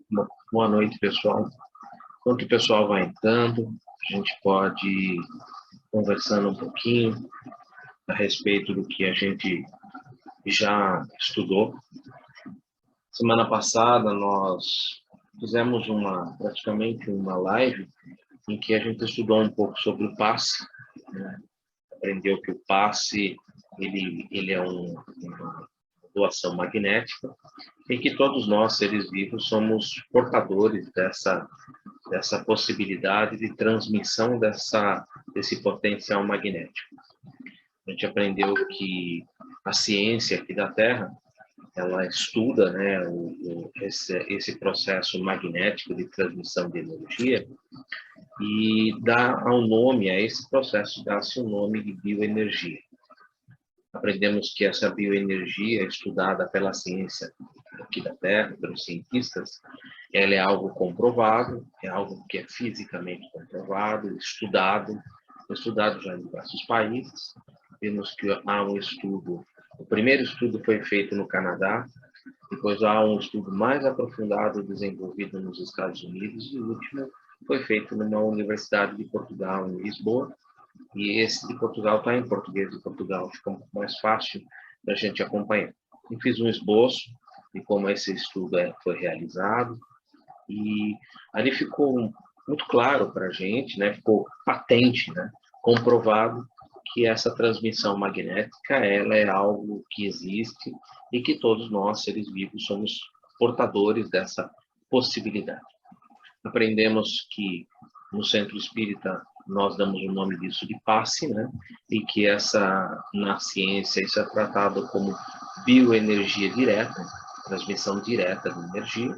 Boa noite, pessoal. Enquanto o pessoal vai entrando, a gente pode ir conversando um pouquinho a respeito do que a gente já estudou. Semana passada, nós fizemos praticamente uma live em que a gente estudou um pouco sobre o passe, né? Aprendeu que o passe ele é uma doação magnética e que todos nós, seres vivos, somos portadores dessa possibilidade de transmissão desse potencial magnético. A gente aprendeu que a ciência aqui da Terra, ela estuda, né, esse processo magnético de transmissão de energia e dá ao nome a esse processo, dá-se o nome de bioenergia. Aprendemos que essa bioenergia, estudada pela ciência aqui da Terra, pelos cientistas, ela é algo comprovado, é algo que é fisicamente comprovado, estudado já em diversos países. Vemos que há um estudo, o primeiro estudo foi feito no Canadá, depois há um estudo mais aprofundado desenvolvido nos Estados Unidos e o último foi feito numa universidade de Portugal, em Lisboa, e esse de Portugal está em português de Portugal, fica um pouco mais fácil da gente acompanhar. Eu fiz um esboço de como esse estudo foi realizado, e ali ficou muito claro para a gente, né? Ficou patente, né? Comprovado que essa transmissão magnética ela é algo que existe e que todos nós, seres vivos, somos portadores dessa possibilidade. Aprendemos que no Centro Espírita nós damos o nome disso de passe, né? E que na ciência isso é tratado como bioenergia direta, transmissão direta de energia.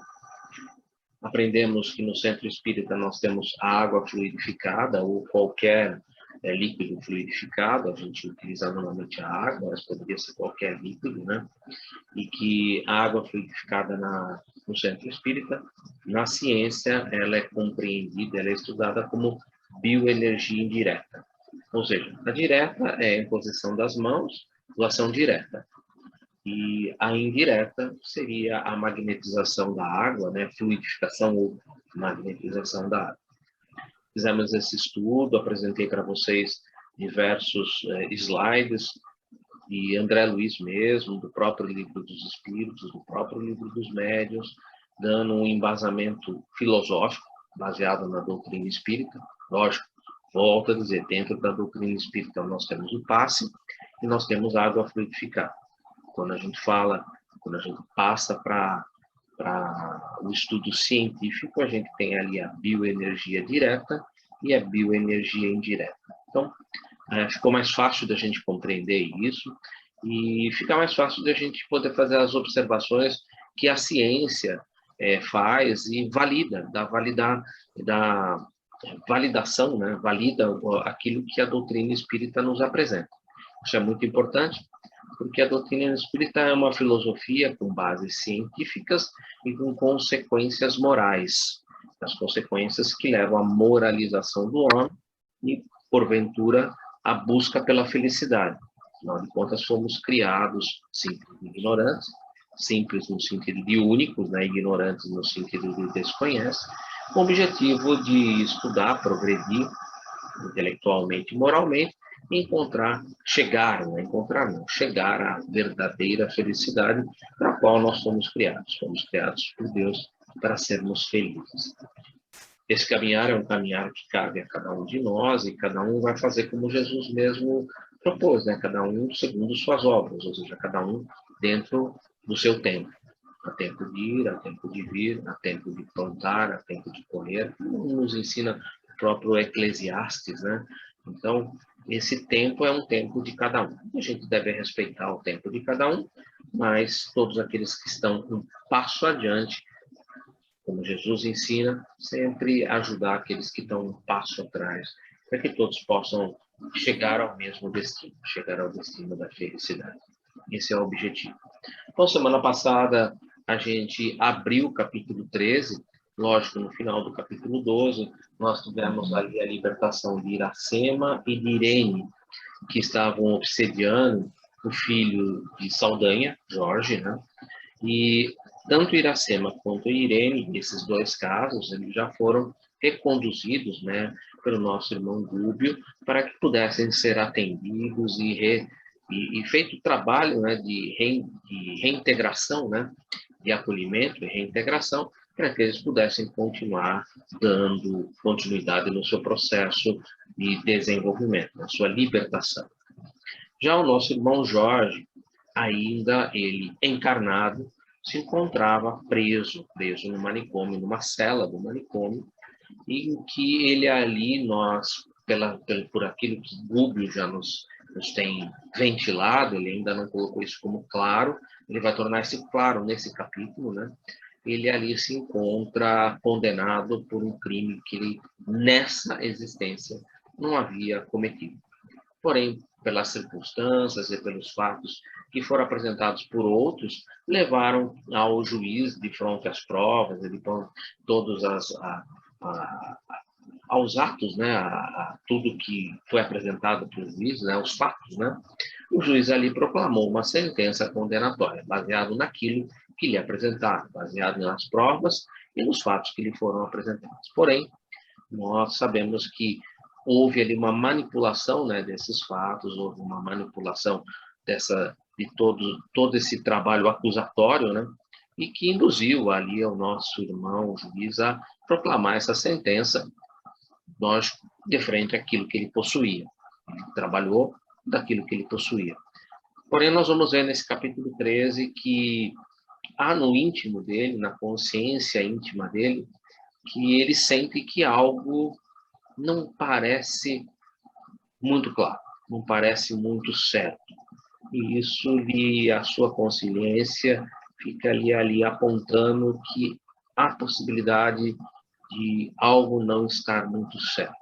Aprendemos que no Centro Espírita nós temos água fluidificada ou qualquer líquido fluidificado, a gente utiliza normalmente a água, mas poderia ser qualquer líquido, né? E que a água fluidificada no Centro Espírita, na ciência, ela é compreendida, ela é estudada como bioenergia indireta. Ou seja, a direta é a imposição das mãos, doação direta. E a indireta seria a magnetização da água, né? Fluidificação ou magnetização da água. Fizemos esse estudo, apresentei para vocês diversos slides, e André Luiz mesmo, do próprio Livro dos Espíritos, do próprio Livro dos Médiuns, dando um embasamento filosófico, baseado na doutrina espírita. Lógico, volto a dizer, dentro da doutrina espírita nós temos o passe e nós temos a água fluidificada. Quando a gente passa para o estudo científico, a gente tem ali a bioenergia direta e a bioenergia indireta. Então, ficou mais fácil da gente compreender isso e fica mais fácil da gente poder fazer as observações que a ciência faz e da validação, né? Valida aquilo que a doutrina espírita nos apresenta. Isso é muito importante, porque a doutrina espírita é uma filosofia com bases científicas e com consequências morais. As consequências que levam à moralização do homem e, porventura, à busca pela felicidade. Afinal de contas, fomos criados simples e ignorantes, simples no sentido de únicos, né? Ignorantes no sentido de desconhece, com o objetivo de estudar, progredir intelectualmente e moralmente, chegar à verdadeira felicidade para a qual nós fomos criados. Fomos criados por Deus para sermos felizes. Esse caminhar é um caminhar que cabe a cada um de nós e cada um vai fazer como Jesus mesmo propôs, né? Cada um segundo suas obras, ou seja, cada um dentro do seu tempo. Há tempo de ir, há tempo de vir, há tempo de plantar, há tempo de colher. Nos ensina o próprio Eclesiastes, né? Então, esse tempo é um tempo de cada um. A gente deve respeitar o tempo de cada um, mas todos aqueles que estão um passo adiante, como Jesus ensina, sempre ajudar aqueles que estão um passo atrás, para que todos possam chegar ao mesmo destino, chegar ao destino da felicidade. Esse é o objetivo. Então, semana passada, a gente abriu o capítulo 13, lógico, no final do capítulo 12, nós tivemos ali a libertação de Iracema e de Irene, que estavam obsediando o filho de Saldanha, Jorge, né? E tanto Iracema quanto Irene, nesses dois casos, eles já foram reconduzidos, né, pelo nosso irmão Gúbio, para que pudessem ser atendidos e feito o trabalho, né, de reintegração, né, de acolhimento e reintegração, para que eles pudessem continuar dando continuidade no seu processo de desenvolvimento, na sua libertação. Já o nosso irmão Jorge, ainda ele encarnado, se encontrava preso no manicômio, numa cela do manicômio, em que ele ali, por aquilo que Gúbio já nos tem ventilado, ele ainda não colocou isso como claro, ele vai tornar isso claro nesse capítulo, né? Ele ali se encontra condenado por um crime que ele, nessa existência, não havia cometido. Porém, pelas circunstâncias e pelos fatos que foram apresentados por outros, levaram ao juiz, de frente às provas, de todos aos atos, né, a tudo que foi apresentado pelo juiz, né, os fatos, né, o juiz ali proclamou uma sentença condenatória, baseado naquilo que lhe apresentaram, baseado nas provas e nos fatos que lhe foram apresentados. Porém, nós sabemos que houve ali uma manipulação, né, desses fatos, houve uma manipulação de todo esse trabalho acusatório, né, e que induziu ali o nosso irmão o juiz a proclamar essa sentença, nós de frente àquilo que ele possuía. Ele trabalhou daquilo que ele possuía. Porém, nós vamos ver nesse capítulo 13 que há no íntimo dele, na consciência íntima dele, que ele sente que algo não parece muito claro, não parece muito certo. E isso, a sua consciência fica ali apontando que há possibilidade de algo não estar muito certo.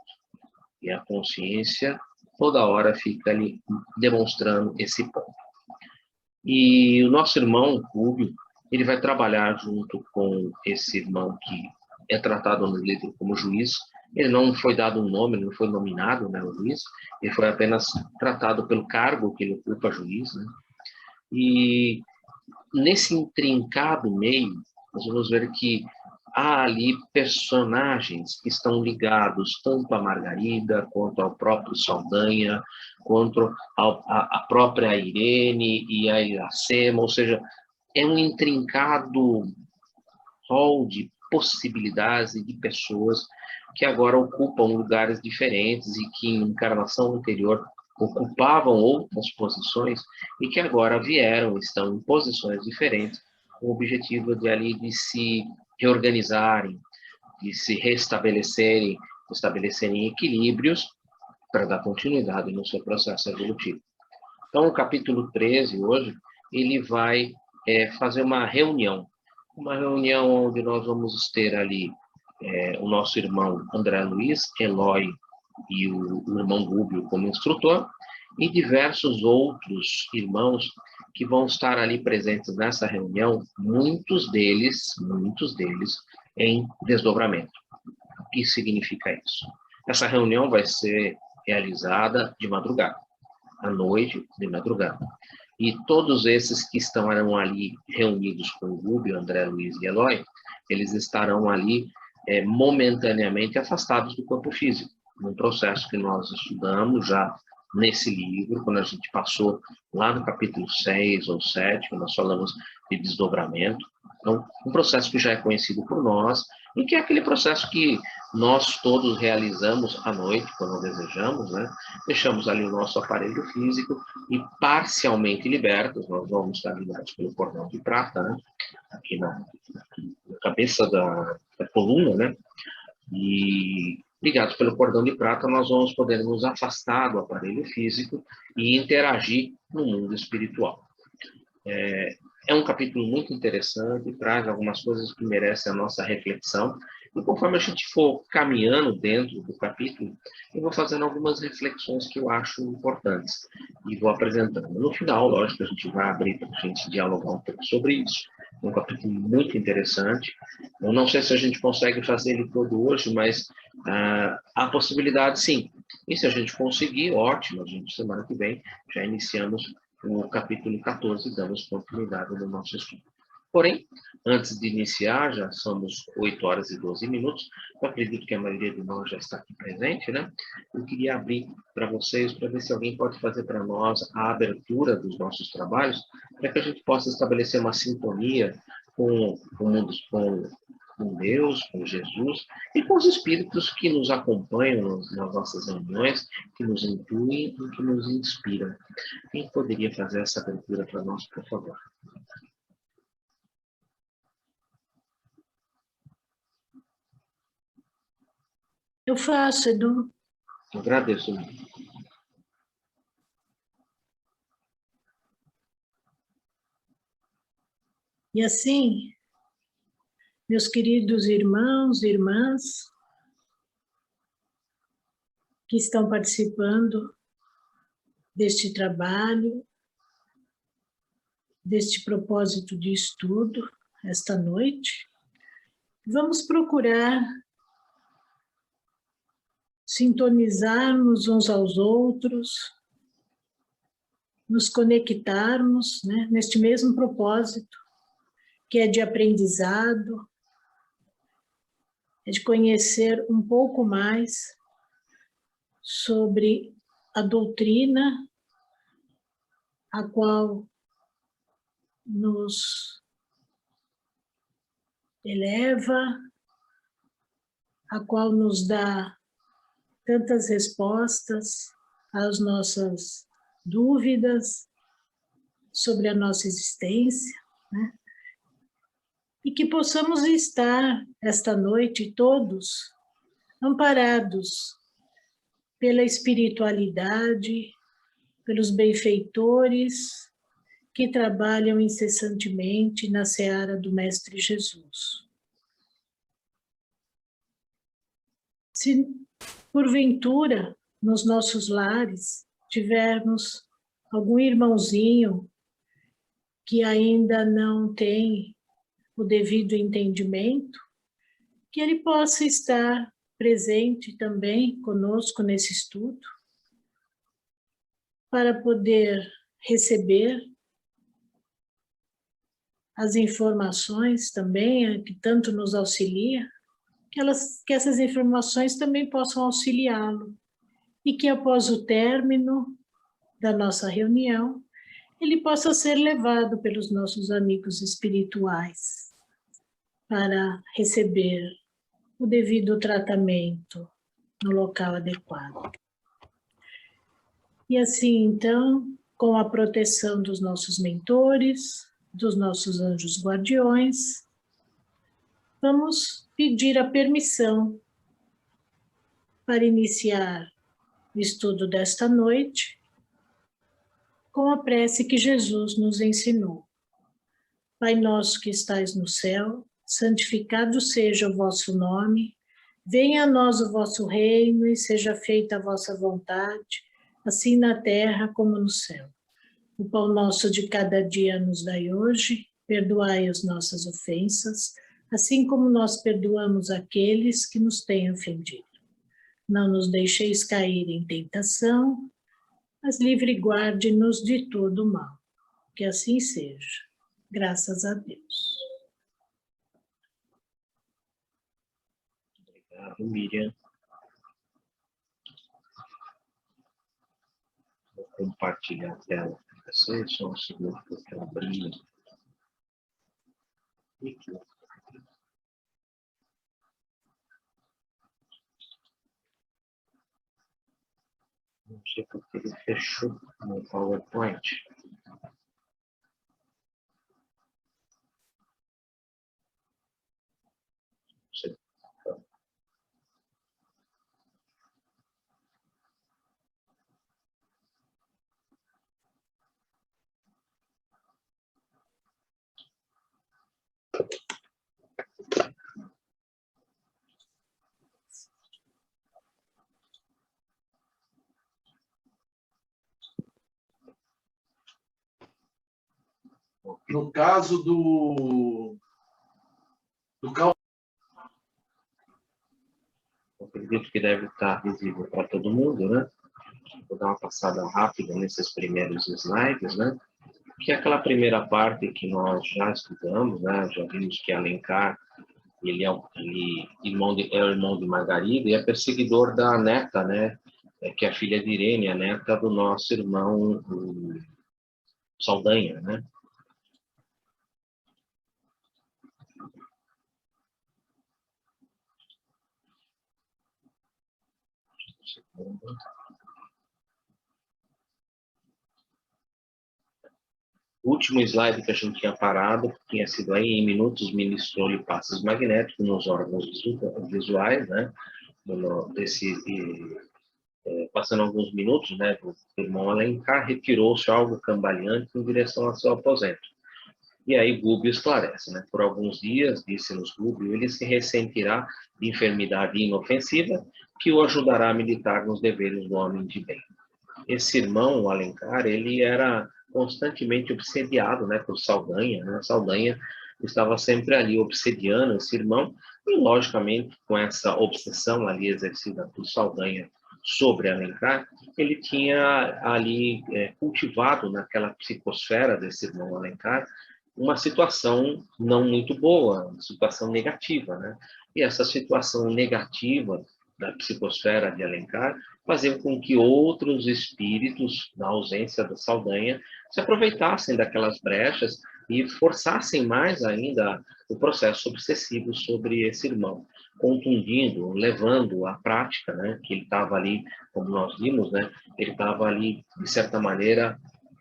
E a consciência toda hora fica ali demonstrando esse ponto. E o nosso irmão, Rubio, ele vai trabalhar junto com esse irmão que é tratado no livro como juiz. Ele não foi dado um nome, ele não foi nominado, né, o juiz, ele foi apenas tratado pelo cargo que ele ocupa, juiz, né? E nesse intrincado meio, nós vamos ver que há ali personagens que estão ligados tanto a Margarida, quanto ao próprio Saldanha, quanto a própria Irene e a Iracema, ou seja, é um intrincado rol de possibilidades e de pessoas que agora ocupam lugares diferentes e que em encarnação anterior ocupavam outras posições e que agora vieram, estão em posições diferentes, com o objetivo de se reorganizarem, de se restabelecerem, estabelecerem equilíbrios para dar continuidade no seu processo evolutivo. Então, o capítulo 13, hoje, ele vai fazer uma reunião onde nós vamos ter ali o nosso irmão André Luiz, Eloy e o irmão Rubio como instrutor, e diversos outros irmãos que vão estar ali presentes nessa reunião, muitos deles em desdobramento. O que significa isso? Essa reunião vai ser realizada de madrugada, à noite, de madrugada. E todos esses que estarão ali reunidos com o Rubio, André Luiz e Eloy, eles estarão ali momentaneamente afastados do corpo físico, num processo que nós estudamos já nesse livro, quando a gente passou lá no capítulo 6 ou 7, quando nós falamos de desdobramento. Então, um processo que já é conhecido por nós, e que é aquele processo que nós todos realizamos à noite, quando desejamos, né? Deixamos ali o nosso aparelho físico e parcialmente libertos, nós vamos estar ligados pelo cordão de prata, né? Aqui na cabeça da coluna, né? E ligados pelo cordão de prata, nós vamos poder nos afastar do aparelho físico e interagir no mundo espiritual. É um capítulo muito interessante, traz algumas coisas que merecem a nossa reflexão, e conforme a gente for caminhando dentro do capítulo, eu vou fazendo algumas reflexões que eu acho importantes, e vou apresentando. No final, lógico, a gente vai abrir para a gente dialogar um pouco sobre isso. É um capítulo muito interessante. Eu não sei se a gente consegue fazer ele todo hoje, mas há possibilidade, sim. E se a gente conseguir, ótimo, a gente, semana que vem, já iniciamos o capítulo 14, damos continuidade no nosso estudo. Porém, antes de iniciar, já somos 8 horas e 12 minutos, eu acredito que a maioria de nós já está aqui presente, né? Eu queria abrir para vocês, para ver se alguém pode fazer para nós a abertura dos nossos trabalhos, para que a gente possa estabelecer uma sintonia com o mundo, com Deus, com Jesus e com os espíritos que nos acompanham nas nossas reuniões, que nos intuem e que nos inspiram. Quem poderia fazer essa abertura para nós, por favor? Eu faço, Edu. Agradeço. E assim, meus queridos irmãos e irmãs que estão participando deste trabalho, deste propósito de estudo, esta noite, vamos procurar sintonizarmos uns aos outros, nos conectarmos, né, neste mesmo propósito, que é de aprendizado, é de conhecer um pouco mais sobre a doutrina a qual nos eleva, a qual nos dá tantas respostas às nossas dúvidas sobre a nossa existência, né? E que possamos estar esta noite todos amparados pela espiritualidade, pelos benfeitores que trabalham incessantemente na seara do Mestre Jesus. Se porventura nos nossos lares tivermos algum irmãozinho que ainda não tem o devido entendimento, que ele possa estar presente também conosco nesse estudo, para poder receber as informações também, que tanto nos auxilia, que essas informações também possam auxiliá-lo, e que após o término da nossa reunião, ele possa ser levado pelos nossos amigos espirituais para receber o devido tratamento no local adequado. E assim, então, com a proteção dos nossos mentores, dos nossos anjos guardiões, vamos pedir a permissão para iniciar o estudo desta noite com a prece que Jesus nos ensinou. Pai nosso que estais no céu, santificado seja o vosso nome, venha a nós o vosso reino e seja feita a vossa vontade, assim na terra como no céu. O pão nosso de cada dia nos dai hoje, perdoai as nossas ofensas, assim como nós perdoamos aqueles que nos têm ofendido. Não nos deixeis cair em tentação, mas livre e guarde-nos de todo o mal. Que assim seja. Graças a Deus. Obrigado, Miriam. Vou compartilhar a tela com vocês, só um segundo que eu quero abrir. Aqui. Não sei porque ele fechou no PowerPoint. No caso do Eu acredito que deve estar visível para todo mundo, né? Vou dar uma passada rápida nesses primeiros slides, né? que é aquela primeira parte que nós já estudamos, né? Já vimos que Alencar, ele é o irmão de Margarida e é perseguidor da neta, né? Que é a filha de Irene, a neta do nosso irmão Saldanha, né? O último slide que a gente tinha parado tinha sido aí em minutos ministrou-lhe passes magnéticos nos órgãos visuais, né? Passando alguns minutos, né? O irmão Alencar retirou-se algo cambaleante em direção ao seu aposento. E aí Gubbio esclarece, né? Por alguns dias, disse-nos Gubbio, ele se ressentirá de enfermidade inofensiva que o ajudará a militar nos deveres do homem de bem. Esse irmão, o Alencar, ele era constantemente obsediado, né, por Saldanha, né? Saldanha estava sempre ali obsediando esse irmão e, logicamente, com essa obsessão ali exercida por Saldanha sobre Alencar, ele tinha ali cultivado naquela psicosfera desse irmão Alencar uma situação não muito boa, uma situação negativa, né? E essa situação negativa da psicosfera de Alencar fazia com que outros espíritos, na ausência da Saldanha, se aproveitassem daquelas brechas e forçassem mais ainda o processo obsessivo sobre esse irmão, contundindo, levando à prática, né, que ele estava ali, como nós vimos, né, ele estava ali, de certa maneira,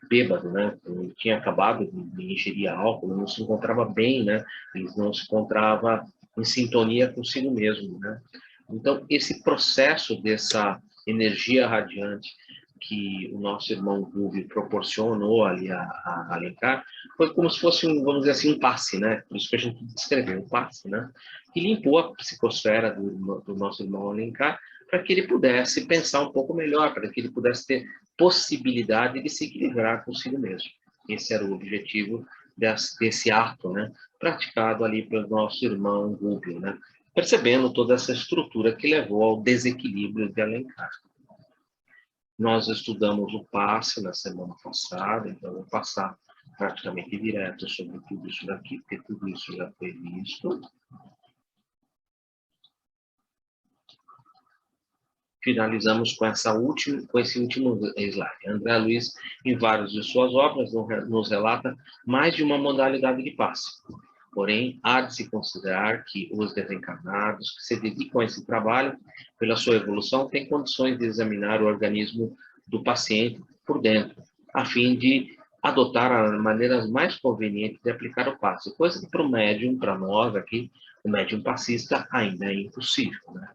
bêbado, né, ele tinha acabado de ingerir álcool, não se encontrava bem, né, ele não se encontrava em sintonia consigo mesmo, né. Então, esse processo dessa energia radiante que o nosso irmão Gubbio proporcionou ali a Alencar, foi como se fosse, vamos dizer assim, um passe, né? Por isso que a gente descreveu, um passe, né? Que limpou a psicosfera do nosso irmão Alencar para que ele pudesse pensar um pouco melhor, para que ele pudesse ter possibilidade de se equilibrar consigo mesmo. Esse era o objetivo desse ato, né? Praticado ali pelo nosso irmão Gubbio, né? Percebendo toda essa estrutura que levou ao desequilíbrio de Alencar. Nós estudamos o passe na semana passada, então vou passar praticamente direto sobre tudo isso daqui, porque tudo isso já foi visto. Finalizamos com esse último slide. André Luiz, em várias de suas obras, nos relata mais de uma modalidade de passe. Porém, há de se considerar que os desencarnados que se dedicam a esse trabalho, pela sua evolução, têm condições de examinar o organismo do paciente por dentro, a fim de adotar as maneiras mais convenientes de aplicar o passe, coisa que para o médium, para nós aqui, o médium passista, ainda é impossível, né?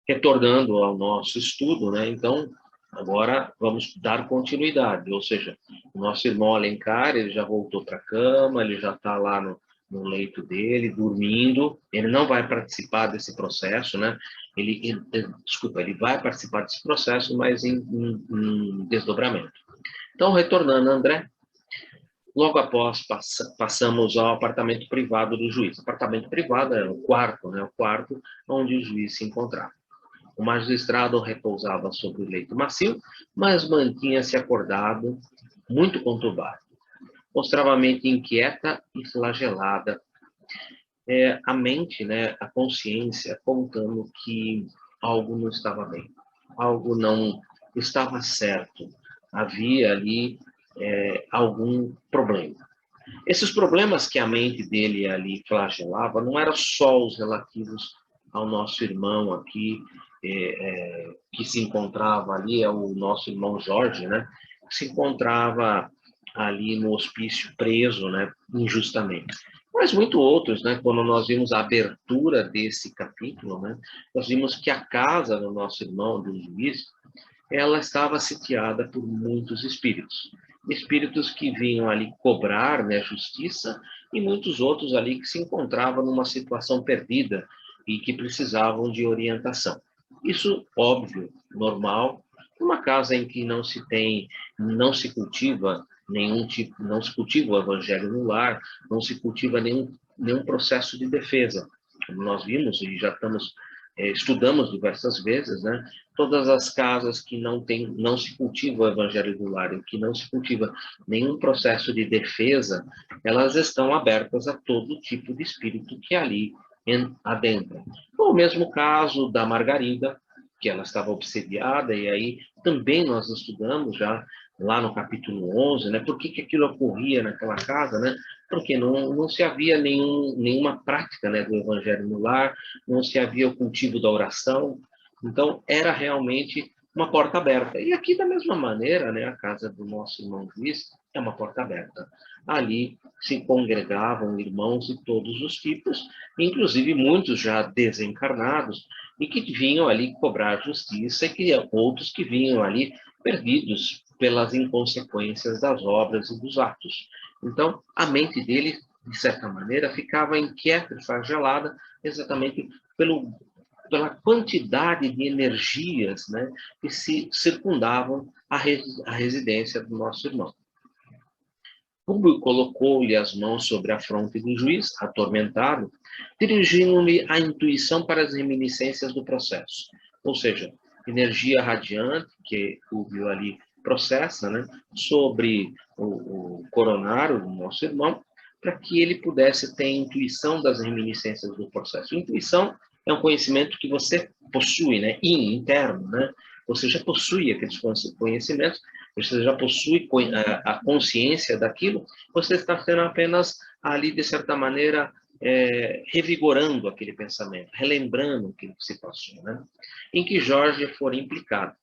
Retornando ao nosso estudo, né? Então, agora vamos dar continuidade, ou seja, o nosso irmão Alencar, ele já voltou para a cama, ele já está lá no leito dele, dormindo, ele não vai participar desse processo, né? Ele vai participar desse processo, mas em desdobramento. Então, retornando, André, logo após passamos ao apartamento privado do juiz. Apartamento privado é o quarto, né? O quarto onde o juiz se encontrava. O magistrado repousava sobre o leito macio, mas mantinha-se acordado, muito conturbado. Mostrava a mente inquieta e flagelada. A mente, né, a consciência, contando que algo não estava bem, algo não estava certo. Havia ali algum problema. Esses problemas que a mente dele ali flagelava não eram só os relativos ao nosso irmão aqui, que se encontrava ali, é o nosso irmão Jorge, né? Que se encontrava ali no hospício preso, né? Injustamente. Mas muito outros, né? Quando nós vimos a abertura desse capítulo, né? Nós vimos que a casa do nosso irmão, do juiz, ela estava sitiada por muitos espíritos. Espíritos que vinham ali cobrar, né, justiça, e muitos outros ali que se encontravam numa situação perdida e que precisavam de orientação. Isso, óbvio, normal, numa casa em que não se cultiva nenhum tipo, não se cultiva o evangelho no lar, não se cultiva nenhum processo de defesa. Como nós vimos e já estamos estudamos diversas vezes, né? Todas as casas que não se cultiva o evangelho do lar, em que não se cultiva nenhum processo de defesa, elas estão abertas a todo tipo de espírito que ali adentra. O mesmo caso da Margarida, que ela estava obsediada, e aí também nós estudamos já lá no capítulo 11, né? Por que aquilo ocorria naquela casa, né? Porque não se havia nenhuma prática, né, do evangelho no lar, não se havia o cultivo da oração, então era realmente uma porta aberta. E aqui, da mesma maneira, né, a casa do nosso irmão Luiz é uma porta aberta. Ali se congregavam irmãos de todos os tipos, inclusive muitos já desencarnados, e que vinham ali cobrar justiça, e que outros que vinham ali perdidos pelas inconsequências das obras e dos atos. Então, a mente dele, de certa maneira, ficava inquieta e flagelada exatamente pela quantidade de energias, né, que se circundavam a residência do nosso irmão. Públio colocou-lhe as mãos sobre a fronte do juiz, atormentado, dirigindo-lhe a intuição para as reminiscências do processo. Ou seja, energia radiante que Públio ali processa, né, sobre o coronário do nosso irmão, para que ele pudesse ter intuição das reminiscências do processo. Intuição é um conhecimento que você possui, né, interno, né? Você já possui aqueles conhecimentos, você já possui a consciência daquilo, você está sendo apenas ali, de certa maneira, revigorando aquele pensamento, relembrando aquilo que se passou, né? Em que Jorge for implicado.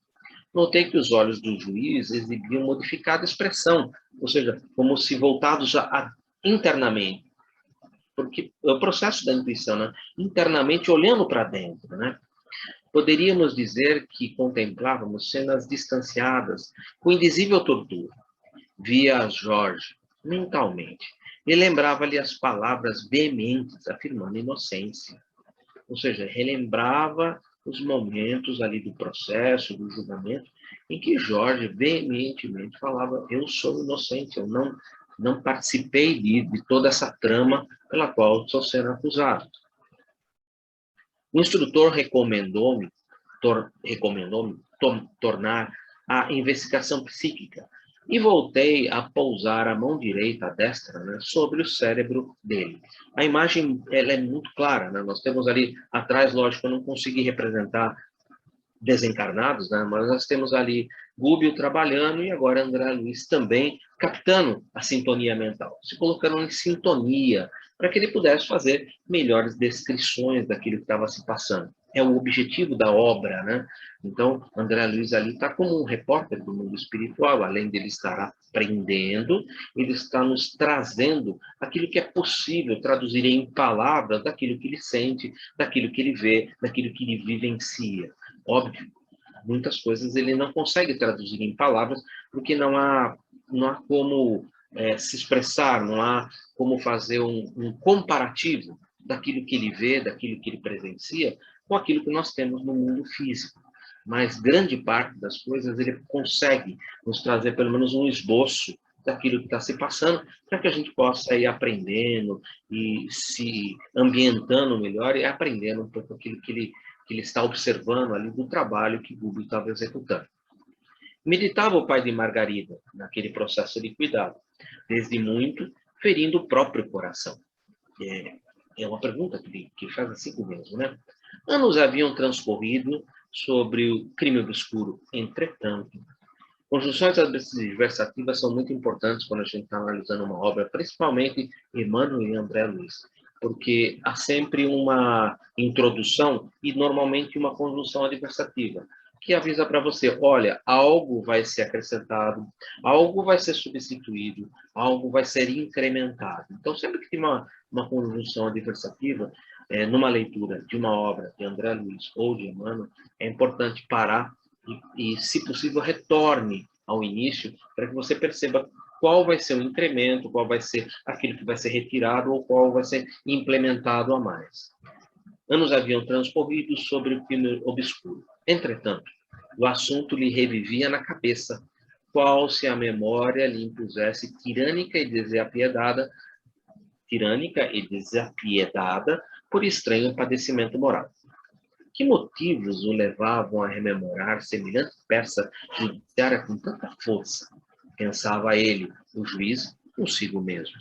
Notei que os olhos do juiz exibiam modificada expressão, ou seja, como se voltados internamente, porque é o processo da intuição, né? Internamente olhando para dentro, né? Poderíamos dizer que contemplávamos cenas distanciadas, com indizível tortura. Via Jorge, mentalmente, e lembrava-lhe as palavras veementes, afirmando inocência. Ou seja, relembrava os momentos ali do processo, do julgamento, em que Jorge veementemente falava: eu sou inocente, eu não participei de toda essa trama pela qual estou sendo acusado. O instrutor recomendou-me tornar a investigação psíquica e voltei a pousar a mão direita, a destra, né, sobre o cérebro dele. A imagem ela é muito clara, né? Nós temos ali atrás, lógico, eu não consegui representar desencarnados, né? Mas nós temos ali Gúbio trabalhando e agora André Luiz também captando a sintonia mental, se colocando em sintonia, para que ele pudesse fazer melhores descrições daquilo que estava se passando. É o objetivo da obra, né? Então, André Luiz ali está como um repórter do mundo espiritual, além dele estar aprendendo, ele está nos trazendo aquilo que é possível traduzir em palavras daquilo que ele sente, daquilo que ele vê, daquilo que ele vivencia. Óbvio, muitas coisas ele não consegue traduzir em palavras, porque não há como se expressar, não há como fazer um comparativo daquilo que ele vê, daquilo que ele presencia, com aquilo que nós temos no mundo físico. Mas grande parte das coisas ele consegue nos trazer pelo menos um esboço daquilo que está se passando, para que a gente possa ir aprendendo e se ambientando melhor e aprendendo um pouco aquilo que ele está observando ali do trabalho que Gúbio estava executando. Meditava o pai de Margarida naquele processo de cuidado, desde muito, ferindo o próprio coração. É uma pergunta que faz assim mesmo, né? Anos haviam transcorrido sobre o crime obscuro. Entretanto, conjunções adversativas são muito importantes quando a gente está analisando uma obra, principalmente Emmanuel e André Luiz, porque há sempre uma introdução e normalmente uma conjunção adversativa, que avisa para você, olha, algo vai ser acrescentado, algo vai ser substituído, algo vai ser incrementado. Então, sempre que tem uma conjunção adversativa, numa leitura de uma obra de André Luiz ou de Emmanuel, é importante parar e, se possível, retorne ao início para que você perceba qual vai ser o incremento, qual vai ser aquilo que vai ser retirado ou qual vai ser implementado a mais. Anos haviam transcorrido sobre o crime obscuro. Entretanto, o assunto lhe revivia na cabeça, qual se a memória lhe impusesse tirânica e desapiedada por estranho padecimento moral. Que motivos o levavam a rememorar semelhante peça judiciária com tanta força? Pensava ele, o juiz, consigo mesmo.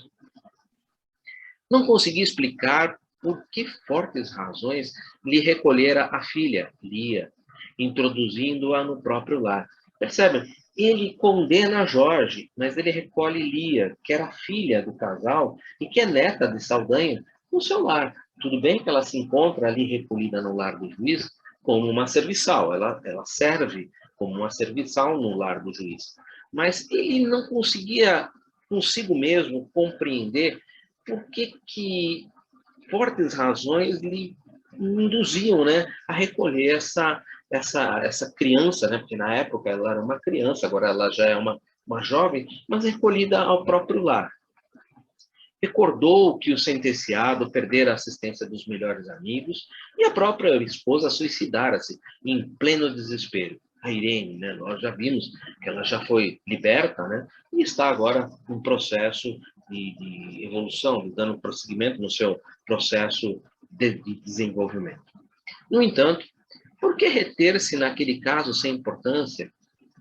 Não conseguia explicar por que fortes razões lhe recolhera a filha, Lia, introduzindo-a no próprio lar. Percebem? Ele condena Jorge, mas ele recolhe Lia, que era filha do casal e que é neta de Saldanha, no seu lar. Tudo bem que ela se encontra ali recolhida no lar do juiz como uma serviçal, ela serve como uma serviçal no lar do juiz. Mas ele não conseguia consigo mesmo compreender por que fortes razões lhe induziam, né, a recolher essa criança, né, porque na época ela era uma criança, agora ela já é uma jovem, mas recolhida ao próprio lar. Recordou que o sentenciado perdera a assistência dos melhores amigos e a própria esposa suicidara-se em pleno desespero. A Irene, né, nós já vimos que ela já foi liberta, né, e está agora em processo de evolução, dando prosseguimento no seu processo de desenvolvimento. No entanto, por que reter-se naquele caso sem importância?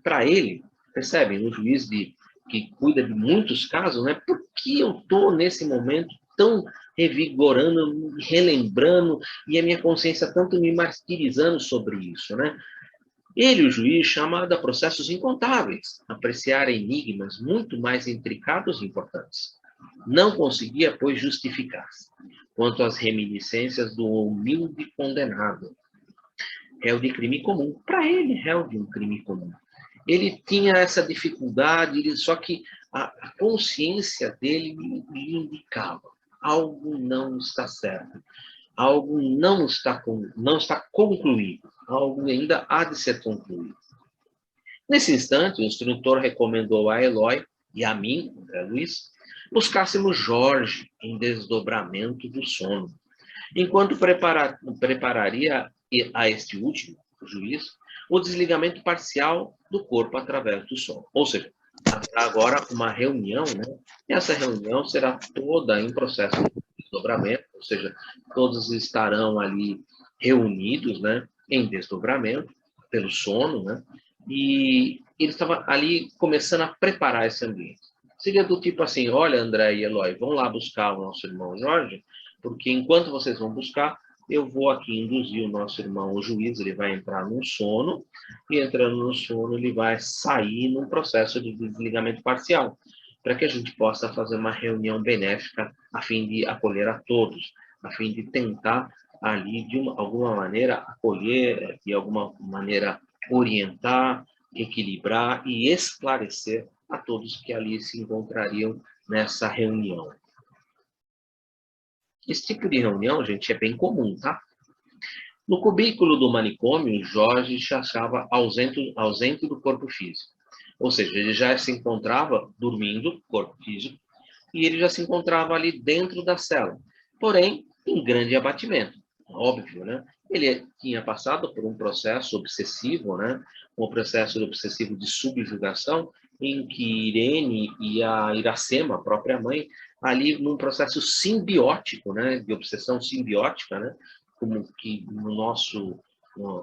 Para ele, percebem, o juiz que cuida de muitos casos, né? Por que eu estou nesse momento tão revigorando, relembrando, e a minha consciência tanto me martirizando sobre isso, né? Ele, o juiz, chamado a processos incontáveis, apreciar enigmas muito mais intricados e importantes. Não conseguia, pois, justificar-se quanto às reminiscências do humilde condenado, réu de crime comum. Para ele, réu de um crime comum. Ele tinha essa dificuldade, só que a consciência dele lhe indicava: algo não está certo, algo não está concluído, algo ainda há de ser concluído. Nesse instante, o instrutor recomendou a Eloy e a mim, André Luiz, buscássemos Jorge em desdobramento do sono, enquanto prepararia a este último, o juiz, o desligamento parcial do corpo através do sono. Ou seja, haverá agora uma reunião, né? E essa reunião será toda em processo de desdobramento, ou seja, todos estarão ali reunidos, né, em desdobramento pelo sono, né? E ele estava ali começando a preparar esse ambiente. Seria do tipo assim: olha, André e Eloy, vão lá buscar o nosso irmão Jorge, porque enquanto vocês vão buscar, eu vou aqui induzir o nosso irmão, o juiz, ele vai entrar num sono, e entrando no sono, ele vai sair num processo de desligamento parcial, para que a gente possa fazer uma reunião benéfica, a fim de acolher a todos, a fim de tentar ali, de alguma maneira, acolher, de alguma maneira orientar, equilibrar e esclarecer a todos que ali se encontrariam nessa reunião. Esse tipo de reunião, gente, é bem comum, tá? No cubículo do manicômio, Jorge se achava ausente do corpo físico. Ou seja, ele já se encontrava dormindo, corpo físico, e ele já se encontrava ali dentro da cela. Porém, em grande abatimento. Óbvio, né? Ele tinha passado por um processo obsessivo, né? Um processo obsessivo de subjugação, em que Irene e a Iracema, a própria mãe, ali num processo simbiótico, né? De obsessão simbiótica, né? Como que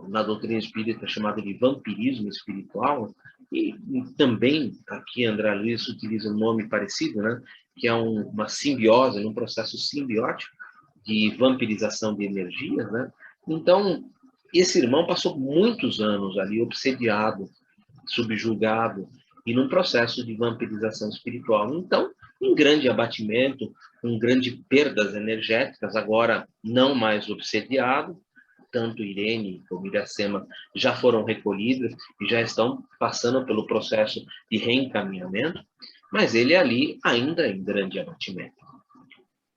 na doutrina espírita chamada de vampirismo espiritual, e também aqui André Luiz utiliza um nome parecido, né? Que é uma simbiose, um processo simbiótico de vampirização de energias, né? Então, esse irmão passou muitos anos ali obsediado, subjugado, e num processo de vampirização espiritual. Então, em grande abatimento, com grandes perdas energéticas, agora não mais obsediado, tanto Irene como Iracema já foram recolhidas e já estão passando pelo processo de reencaminhamento, mas ele ali ainda em grande abatimento.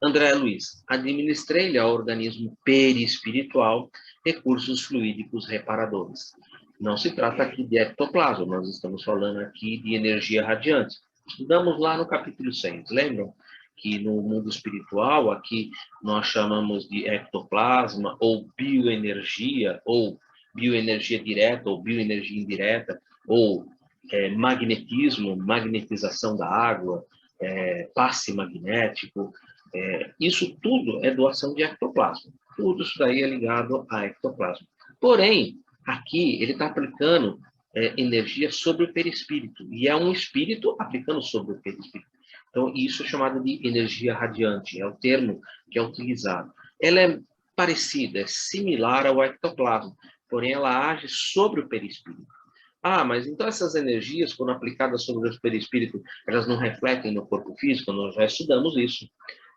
André Luiz, administrei-lhe ao organismo perispiritual recursos fluídicos reparadores. Não se trata aqui de ectoplasma, nós estamos falando aqui de energia radiante. Estudamos lá no capítulo 100, lembram? Que no mundo espiritual, aqui nós chamamos de ectoplasma, ou bioenergia direta, ou bioenergia indireta, ou magnetismo, magnetização da água, passe magnético. Isso tudo é doação de ectoplasma. Tudo isso daí é ligado a ectoplasma. Porém, aqui ele está aplicando energia sobre o perispírito, e é um espírito aplicando sobre o perispírito. Então, isso é chamado de energia radiante, é o termo que é utilizado. Ela é parecida, é similar ao ectoplasma, porém ela age sobre o perispírito. Ah, mas então essas energias, quando aplicadas sobre o perispírito, elas não refletem no corpo físico? Nós já estudamos isso.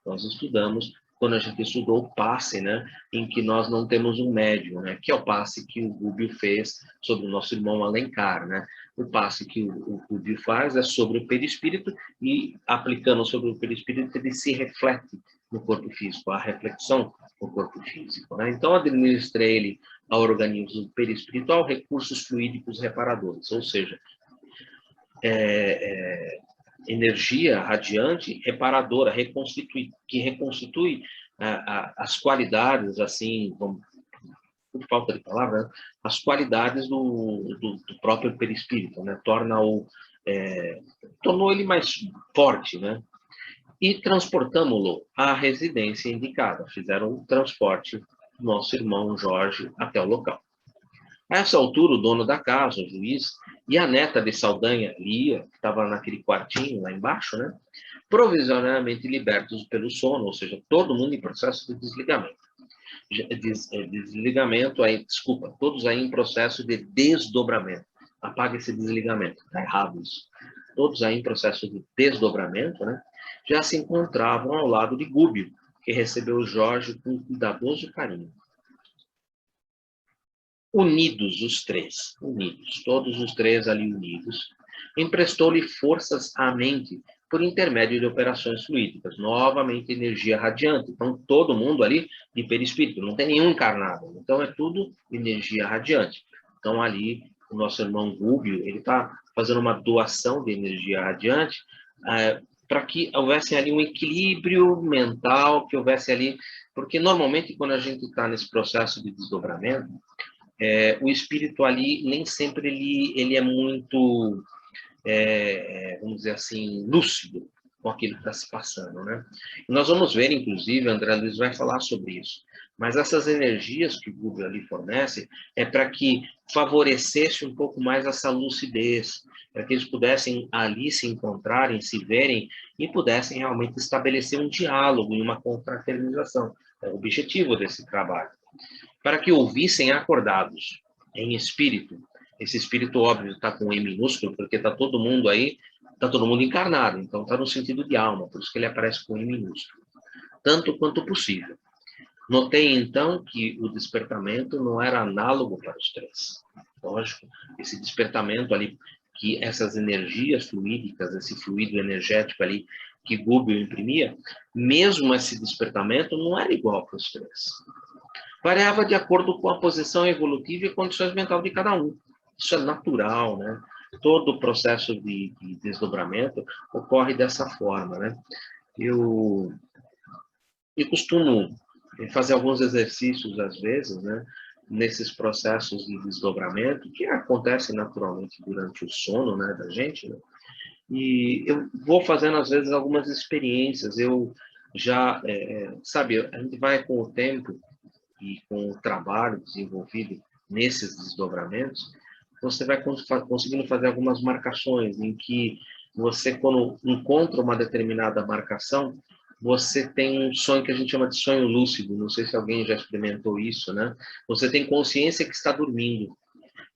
Nós estudamos quando a gente estudou o passe, né, em que nós não temos um médium, né, que é o passe que o Gubbio fez sobre o nosso irmão Alencar, né. O passe que o Gubbio faz é sobre o perispírito e, aplicando sobre o perispírito, ele se reflete no corpo físico, a reflexão no corpo físico, né. Então, administra ele ao organismo perispiritual recursos fluídicos reparadores, ou seja, energia radiante reparadora, que reconstitui as qualidades, assim, por falta de palavra, né? As qualidades do próprio perispírito, né? Tornou ele mais forte, né? E transportamos-lo à residência indicada. Fizeram o transporte do nosso irmão Jorge até o local. A essa altura, o dono da casa, o juiz, e a neta de Saldanha, Lia, que estava naquele quartinho lá embaixo, né, provisoriamente libertos pelo sono, ou seja, todo mundo em processo de desligamento. Todos aí em processo de desdobramento. Apaga esse desligamento, está errado isso. Todos aí em processo de desdobramento, né, já se encontravam ao lado de Gubbio, que recebeu Jorge com cuidadoso carinho. Unidos os três, todos os três ali unidos, emprestou-lhe forças à mente por intermédio de operações fluídicas, novamente energia radiante. Então, todo mundo ali de perispírito, não tem nenhum encarnado. Então, é tudo energia radiante. Então, ali, o nosso irmão Gubbio, ele está fazendo uma doação de energia radiante para que houvesse ali um equilíbrio mental, que houvesse ali... Porque, normalmente, quando a gente está nesse processo de desdobramento, o espírito ali nem sempre ele é muito, vamos dizer assim, lúcido com aquilo que está se passando, né? E nós vamos ver, inclusive, André Luiz vai falar sobre isso, mas essas energias que o Gubbio ali fornece é para que favorecesse um pouco mais essa lucidez, para que eles pudessem ali se encontrarem, se verem e pudessem realmente estabelecer um diálogo e uma confraternização. É o objetivo desse trabalho. Para que ouvissem acordados, em espírito. Esse espírito, óbvio, está com E minúsculo, porque está todo mundo aí, está todo mundo encarnado, então está no sentido de alma, por isso que ele aparece com E minúsculo. Tanto quanto possível. Notei, então, que o despertamento não era análogo para os três. Lógico, esse despertamento ali, que essas energias fluídicas, esse fluido energético ali, que Gubbio imprimia, mesmo esse despertamento não era igual para os três. Variava de acordo com a posição evolutiva e condições mentais de cada um. Isso é natural, né? Todo o processo de desdobramento ocorre dessa forma, né? Eu costumo fazer alguns exercícios, às vezes, né? Nesses processos de desdobramento, que acontecem naturalmente durante o sono, né, da gente, né? E eu vou fazendo, às vezes, algumas experiências. Eu já, sabe, a gente vai com o tempo e com o trabalho desenvolvido nesses desdobramentos, você vai conseguindo fazer algumas marcações em que você, quando encontra uma determinada marcação, você tem um sonho que a gente chama de sonho lúcido. Não sei se alguém já experimentou isso, né? Você tem consciência que está dormindo.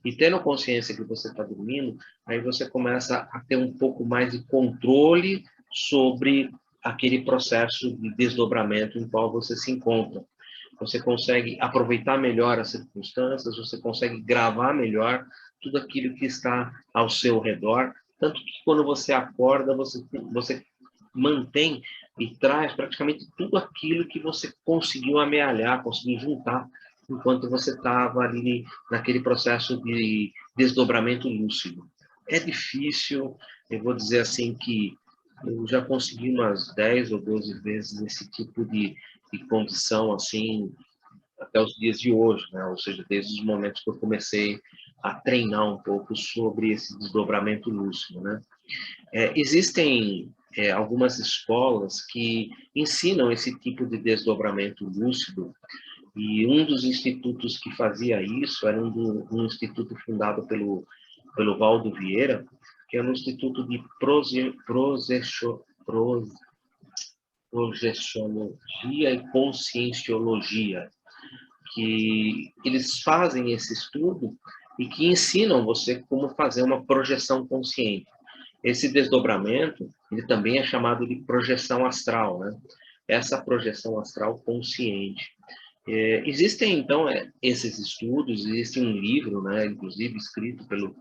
E tendo consciência que você está dormindo, aí você começa a ter um pouco mais de controle sobre aquele processo de desdobramento em qual você se encontra. Você consegue aproveitar melhor as circunstâncias, você consegue gravar melhor tudo aquilo que está ao seu redor, tanto que quando você acorda, você mantém e traz praticamente tudo aquilo que você conseguiu amealhar, conseguiu juntar, enquanto você estava ali naquele processo de desdobramento lúcido. É difícil, eu vou dizer assim que eu já consegui umas 10 ou 12 vezes esse tipo de condição, assim, até os dias de hoje, né? Ou seja, desde os momentos que eu comecei a treinar um pouco sobre esse desdobramento lúcido, né? Existem algumas escolas que ensinam esse tipo de desdobramento lúcido E um dos institutos que fazia isso era um instituto fundado pelo Valdo Vieira, que era um instituto de projeciologia e conscienciologia, que eles fazem esse estudo e que ensinam você como fazer uma projeção consciente. Esse desdobramento, ele também é chamado de projeção astral, né? Essa projeção astral consciente. Existem, então, esses estudos, existe um livro, né, inclusive escrito pelo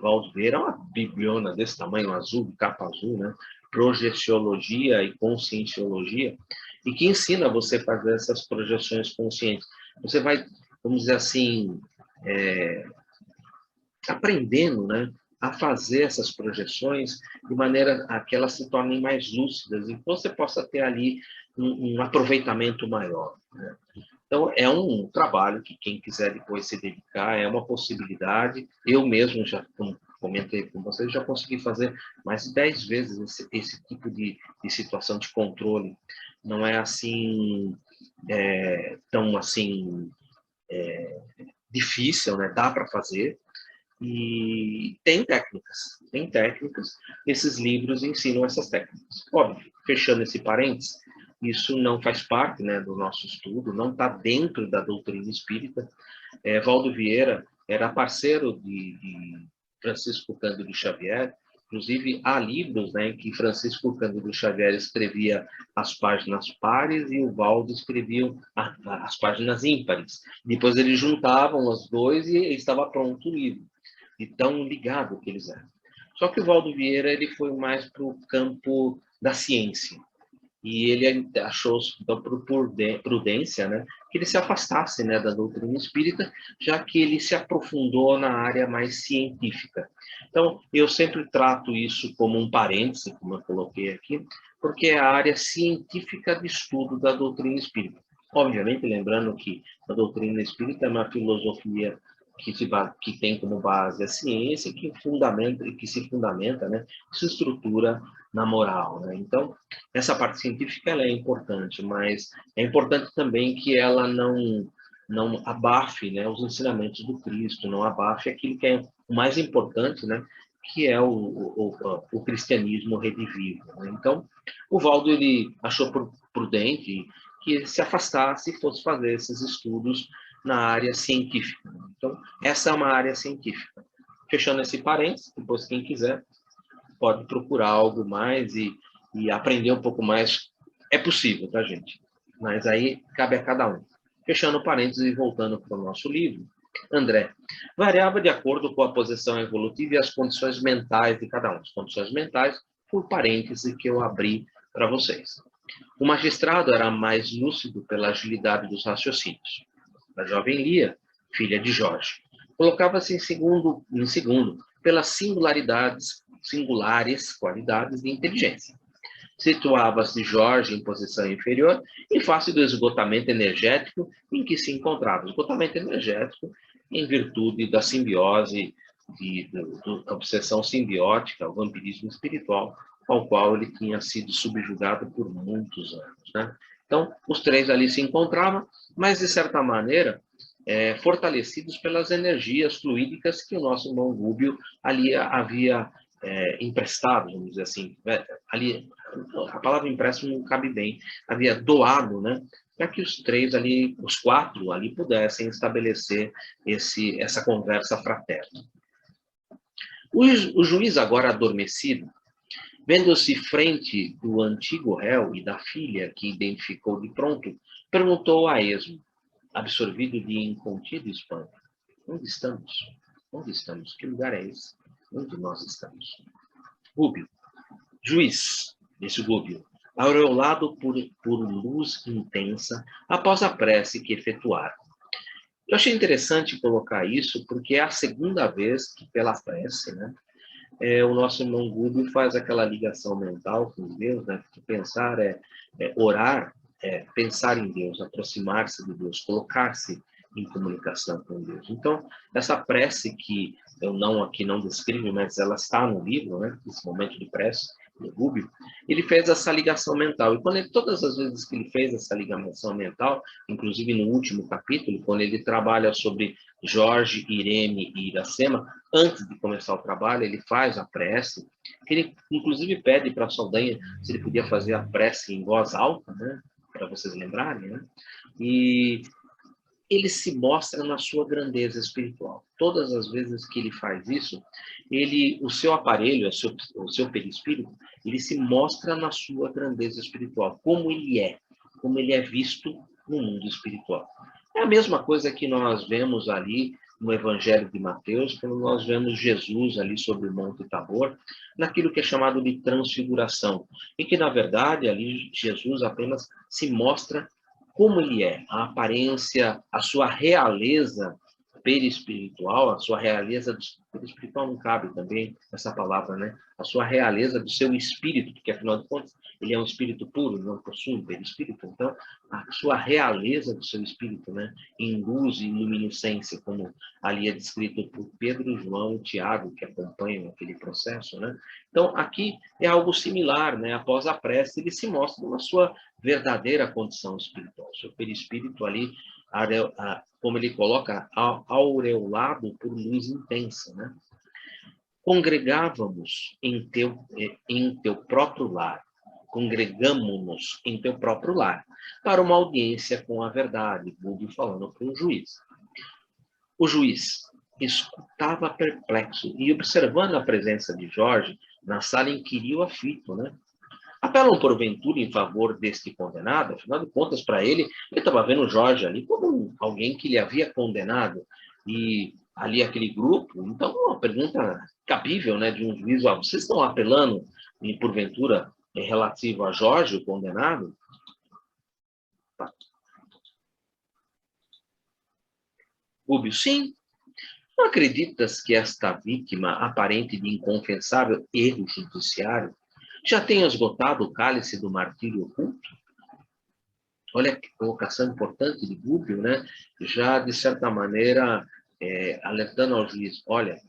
Valdo Vieira, uma bibliona desse tamanho, azul, de capa azul, né? Projeciologia e conscienciologia, e que ensina você a fazer essas projeções conscientes. Você vai, vamos dizer assim, aprendendo, né, a fazer essas projeções de maneira a que elas se tornem mais lúcidas e que você possa ter ali um aproveitamento maior, né? Então, é um trabalho que quem quiser depois se dedicar, é uma possibilidade. Eu mesmo já, como comentei com vocês, já consegui fazer mais de 10 vezes esse tipo de situação de controle. Não é assim, tão assim, difícil, né? Dá para fazer. E tem técnicas. Esses livros ensinam essas técnicas. Óbvio, fechando esse parênteses, isso não faz parte, né, do nosso estudo, não está dentro da doutrina espírita. Valdo Vieira era parceiro de Francisco Cândido Xavier, inclusive há livros, né, em que Francisco Cândido Xavier escrevia as páginas pares e o Valdo escrevia as páginas ímpares. Depois eles juntavam os dois e estava pronto o livro, de tão ligado que eles eram. Só que o Valdo Vieira ele foi mais para o campo da ciência. E ele achou, então, por prudência, né, que ele se afastasse, né, da doutrina espírita, já que ele se aprofundou na área mais científica. Então, eu sempre trato isso como um parêntese, como eu coloquei aqui, porque é a área científica de estudo da doutrina espírita. Obviamente, lembrando que a doutrina espírita é uma filosofia que tem como base a ciência, que se fundamenta, né, se estrutura na moral, né? Então, essa parte científica ela é importante, mas é importante também que ela não abafe, né, os ensinamentos do Cristo, não abafe aquilo que é o mais importante, né, que é o cristianismo redivivo, né? Então, o Valdo ele achou prudente que ele se afastasse e fosse fazer esses estudos na área científica. Então, essa é uma área científica. Fechando esse parênteses, depois quem quiser pode procurar algo mais e aprender um pouco mais. É possível, tá, gente? Mas aí cabe a cada um. Fechando parênteses e voltando para o nosso livro, André, variava de acordo com a posição evolutiva e as condições mentais de cada um. As condições mentais, por parêntese que eu abri para vocês. O magistrado era mais lúcido pela agilidade dos raciocínios. A jovem Lia, filha de Jorge, colocava-se em segundo pelas singulares qualidades de inteligência. Situava-se Jorge em posição inferior em face do esgotamento energético em que se encontrava. Esgotamento energético em virtude da simbiose, da obsessão simbiótica, o vampirismo espiritual, ao qual ele tinha sido subjugado por muitos anos, né? Então, os três ali se encontravam, mas, de certa maneira, fortalecidos pelas energias fluídicas que o nosso irmão Rúbio ali havia emprestado, vamos dizer assim. Ali, a palavra empréstimo não cabe bem, havia doado, né, para que os quatro ali pudessem estabelecer essa conversa fraterna. O juiz, agora adormecido, vendo-se frente do antigo réu e da filha que identificou de pronto, perguntou a esmo, absorvido de incontido espanto: onde estamos? Onde estamos? Que lugar é esse? Onde nós estamos? Rúbio. Juiz, disse Rúbio, aureolado por luz intensa, após a prece que efetuaram. Eu achei interessante colocar isso, porque é a segunda vez que, pela prece, né, o nosso irmão Rúbio faz aquela ligação mental com Deus, né, que pensar orar, pensar em Deus, aproximar-se de Deus, colocar-se em comunicação com Deus. Então, essa prece que eu aqui não descrevo, mas ela está no livro, né, esse momento de prece, no Rubio, ele fez essa ligação mental. E todas as vezes que ele fez essa ligação mental, inclusive no último capítulo, quando ele trabalha sobre Jorge, Irene e Iracema, antes de começar o trabalho, ele faz a prece, que ele inclusive pede para a Saldanha se ele podia fazer a prece em voz alta, né? Para vocês lembrarem, né? E ele se mostra na sua grandeza espiritual. Todas as vezes que ele faz isso, o seu aparelho, o seu perispírito, ele se mostra na sua grandeza espiritual, como ele é visto no mundo espiritual. É a mesma coisa que nós vemos ali no Evangelho de Mateus, quando nós vemos Jesus ali sobre o Monte Tabor, naquilo que é chamado de transfiguração, e que, na verdade, ali Jesus apenas se mostra como ele é, a aparência, a sua realeza perispiritual, a sua realeza perispiritual não cabe também essa palavra, né? A sua realeza do seu espírito, porque afinal de contas ele é um espírito puro, não possui um perispírito, então a sua realeza do seu espírito, né? Em luz e luminescência, como ali é descrito por Pedro, João e Tiago, que acompanham aquele processo, né? Então aqui é algo similar, né? Após a prece ele se mostra na sua verdadeira condição espiritual, seu perispírito ali, como ele coloca, aureolado por luz intensa, né? Congregávamos em teu próprio lar, congregamo-nos em teu próprio lar, para uma audiência com a verdade, Búdio falando para o juiz. O juiz escutava perplexo e observando a presença de Jorge, na sala inquiriu aflito, né? Apelam porventura em favor deste condenado, afinal de contas, para ele estava vendo Jorge ali como alguém que ele havia condenado, e ali aquele grupo, então uma pergunta cabível, né, de um juiz, vocês estão apelando, em porventura, relativo a Jorge, o condenado? Rubio, sim. Não acreditas que esta vítima, aparente de inconfessável erro judiciário, já tenha esgotado o cálice do martírio oculto? Olha que colocação importante de Rubio, né? Já, de certa maneira, alertando ao juiz, olha,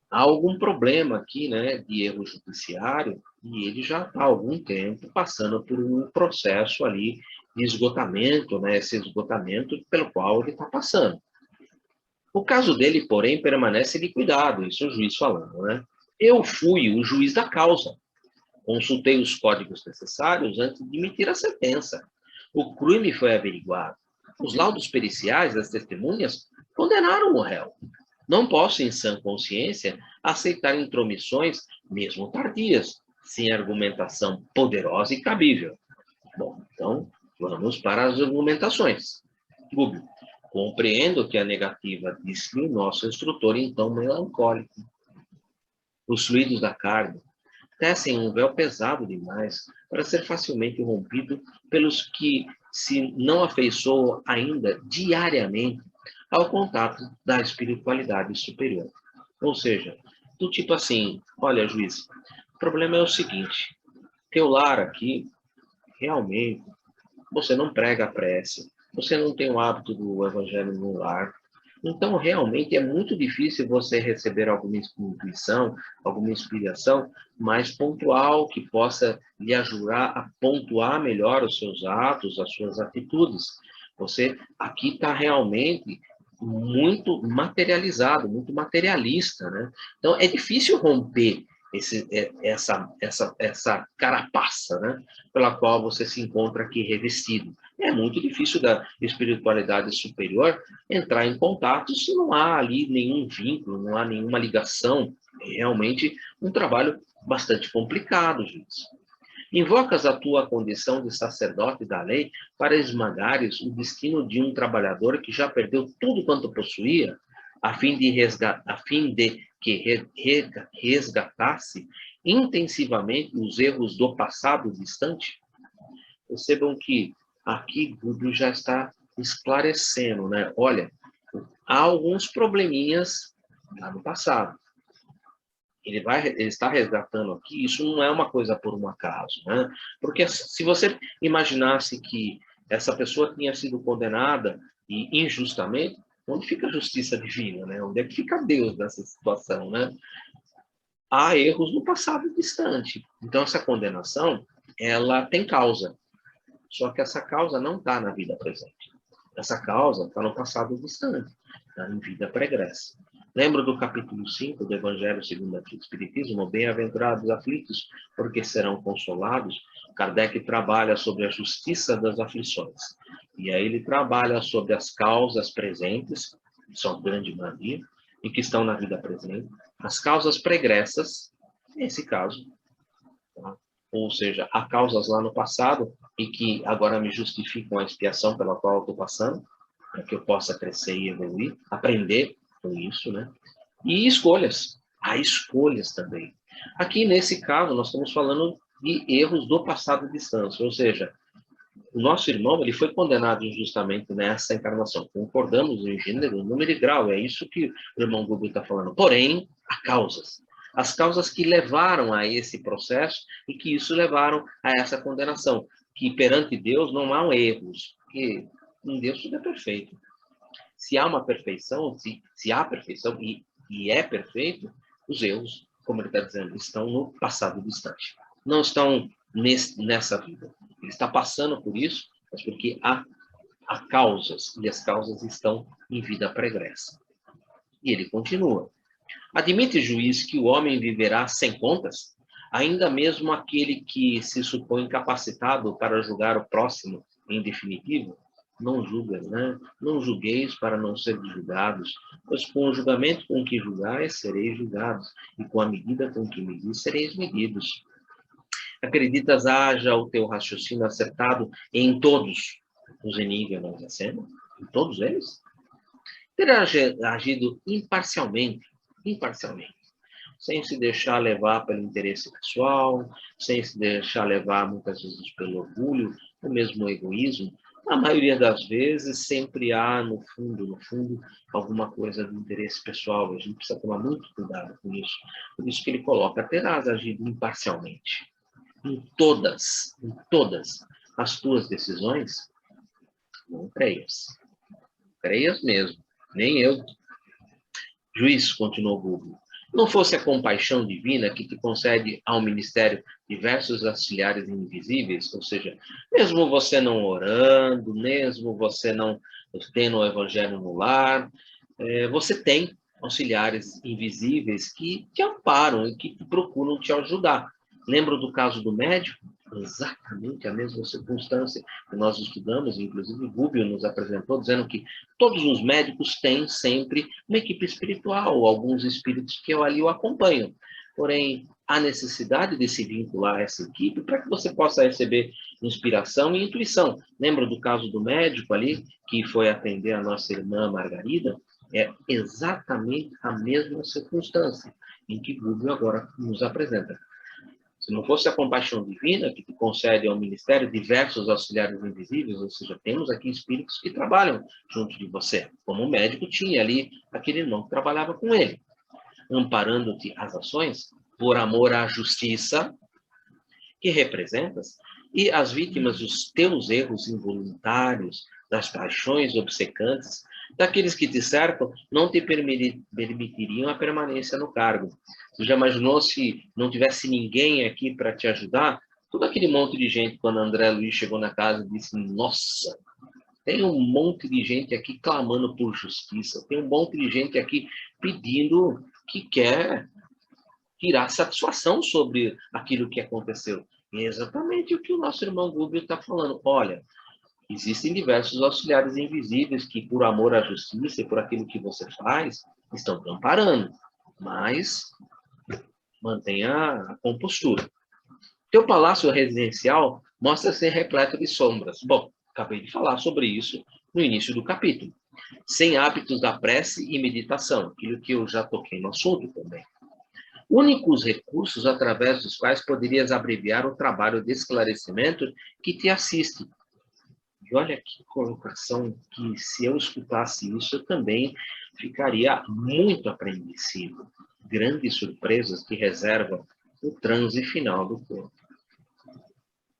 há algum problema aqui, né, de erro judiciário, e ele já está há algum tempo passando por um processo ali de esgotamento, né, esse esgotamento pelo qual ele está passando. O caso dele, porém, permanece liquidado, isso é o juiz falando, né? Eu fui o juiz da causa. Consultei os códigos necessários antes de emitir a sentença. O crime foi averiguado. Os laudos periciais das testemunhas condenaram o réu. Não posso, em sã consciência, aceitar intromissões, mesmo tardias, sem argumentação poderosa e cabível. Bom, então, vamos para as argumentações. Rubio, compreendo que a negativa disse o nosso instrutor, então, melancólico. Os fluidos da carne tecem um véu pesado demais para ser facilmente rompido pelos que se não afeiçoam ainda diariamente ao contato da espiritualidade superior. Ou seja, do tipo assim, olha, juiz, o problema é o seguinte, teu lar aqui, realmente, você não prega a prece, você não tem o hábito do evangelho no lar, então, realmente, é muito difícil você receber alguma intuição, alguma inspiração mais pontual, que possa lhe ajudar a pontuar melhor os seus atos, as suas atitudes. Você aqui está realmente muito materializado, muito materialista, né? Então, é difícil romper essa carapaça, né, pela qual você se encontra aqui revestido. É muito difícil da espiritualidade superior entrar em contato se não há ali nenhum vínculo, não há nenhuma ligação. É realmente um trabalho bastante complicado, gente. Invocas a tua condição de sacerdote da lei para esmagares o destino de um trabalhador que já perdeu tudo quanto possuía, a fim de que resgatasse intensivamente os erros do passado distante? Percebam que aqui Rubio já está esclarecendo, né? Olha, há alguns probleminhas lá no passado. Ele está resgatando aqui, isso não é uma coisa por um acaso, né? Porque se você imaginasse que essa pessoa tinha sido condenada e injustamente, onde fica a justiça divina, né? Onde é que fica Deus nessa situação, né? há erros no passado distante. Então, essa condenação, ela tem causa. Só que essa causa não está na vida presente. Essa causa está no passado distante, está em vida pregressa. Lembra do capítulo 5 do Evangelho segundo o Espiritismo? Bem-aventurados aflitos, porque serão consolados. Kardec trabalha sobre a justiça das aflições. E aí ele trabalha sobre as causas presentes, que são grande maioria, e que estão na vida presente. As causas pregressas, nesse caso, tá? Ou seja, há causas lá no passado e que agora me justificam a expiação pela qual eu estou passando, para que eu possa crescer e evoluir, aprender com isso, né? E escolhas. Há escolhas também. Aqui, nesse caso, nós estamos falando de erros do passado distante, ou seja, o nosso irmão ele foi condenado injustamente nessa encarnação. Concordamos em gênero, número e grau, é isso que o irmão Gugu está falando. Porém, há causas. As causas que levaram a esse processo e que isso levaram a essa condenação. Que perante Deus não há erros, porque em Deus tudo é perfeito. Se há uma perfeição, se há perfeição e é perfeito, os erros, como ele está dizendo, estão no passado distante. Não estão nessa vida. Ele está passando por isso, mas porque há causas, e as causas estão em vida pregressa. E ele continua. Admite, juiz, que o homem viverá sem contas? Ainda mesmo aquele que se supõe capacitado para julgar o próximo em definitivo? Não julga, né? Não julgueis para não ser julgados, pois com o julgamento com que julgais, sereis julgados, e com a medida com que medis, sereis medidos. Acreditas haja o teu raciocínio acertado em todos os enigmas da cena? Em todos eles? Terá agido imparcialmente, sem se deixar levar pelo interesse pessoal, sem se deixar levar muitas vezes pelo orgulho, ou mesmo o egoísmo. Na maioria das vezes, sempre há, no fundo, alguma coisa de interesse pessoal. A gente precisa tomar muito cuidado com isso. Por isso que ele coloca, terás agido imparcialmente. Em todas as tuas decisões, não creias. Creias mesmo. Nem eu. Juiz, continuou Google, não fosse a compaixão divina que te concede ao ministério diversos auxiliares invisíveis, ou seja, mesmo você não orando, mesmo você não tendo o evangelho no lar, você tem auxiliares invisíveis que te amparam e que procuram te ajudar. Lembra do caso do médico? Exatamente a mesma circunstância que nós estudamos, inclusive Gubbio nos apresentou, dizendo que todos os médicos têm sempre uma equipe espiritual, alguns espíritos que ali o acompanham. Porém, há necessidade de se vincular a essa equipe para que você possa receber inspiração e intuição. Lembra do caso do médico ali, que foi atender a nossa irmã Margarida? É exatamente a mesma circunstância em que Gubbio agora nos apresenta. Se não fosse a compaixão divina que te concede ao ministério diversos auxiliares invisíveis, ou seja, temos aqui espíritos que trabalham junto de você, como o médico tinha ali aquele irmão que trabalhava com ele, amparando-te as ações por amor à justiça que representas e as vítimas dos teus erros involuntários, das paixões obcecantes, daqueles que te cercam, não te permitiriam a permanência no cargo. Você já imaginou se não tivesse ninguém aqui para te ajudar? Todo aquele monte de gente, quando André Luiz chegou na casa, disse, nossa, tem um monte de gente aqui clamando por justiça, tem um monte de gente aqui pedindo que quer tirar satisfação sobre aquilo que aconteceu. E é exatamente o que o nosso irmão Gubbio está falando. Olha, existem diversos auxiliares invisíveis que, por amor à justiça e por aquilo que você faz, estão te amparando. Mas mantenha a compostura. Teu palácio residencial mostra-se repleto de sombras. Bom, acabei de falar sobre isso no início do capítulo. Sem hábitos da prece e meditação, aquilo que eu já toquei no assunto também. Únicos recursos através dos quais poderias abreviar o trabalho de esclarecimento que te assiste. E olha que colocação que, se eu escutasse isso, eu também ficaria muito apreensivo. Grandes surpresas que reservam o transe final do corpo.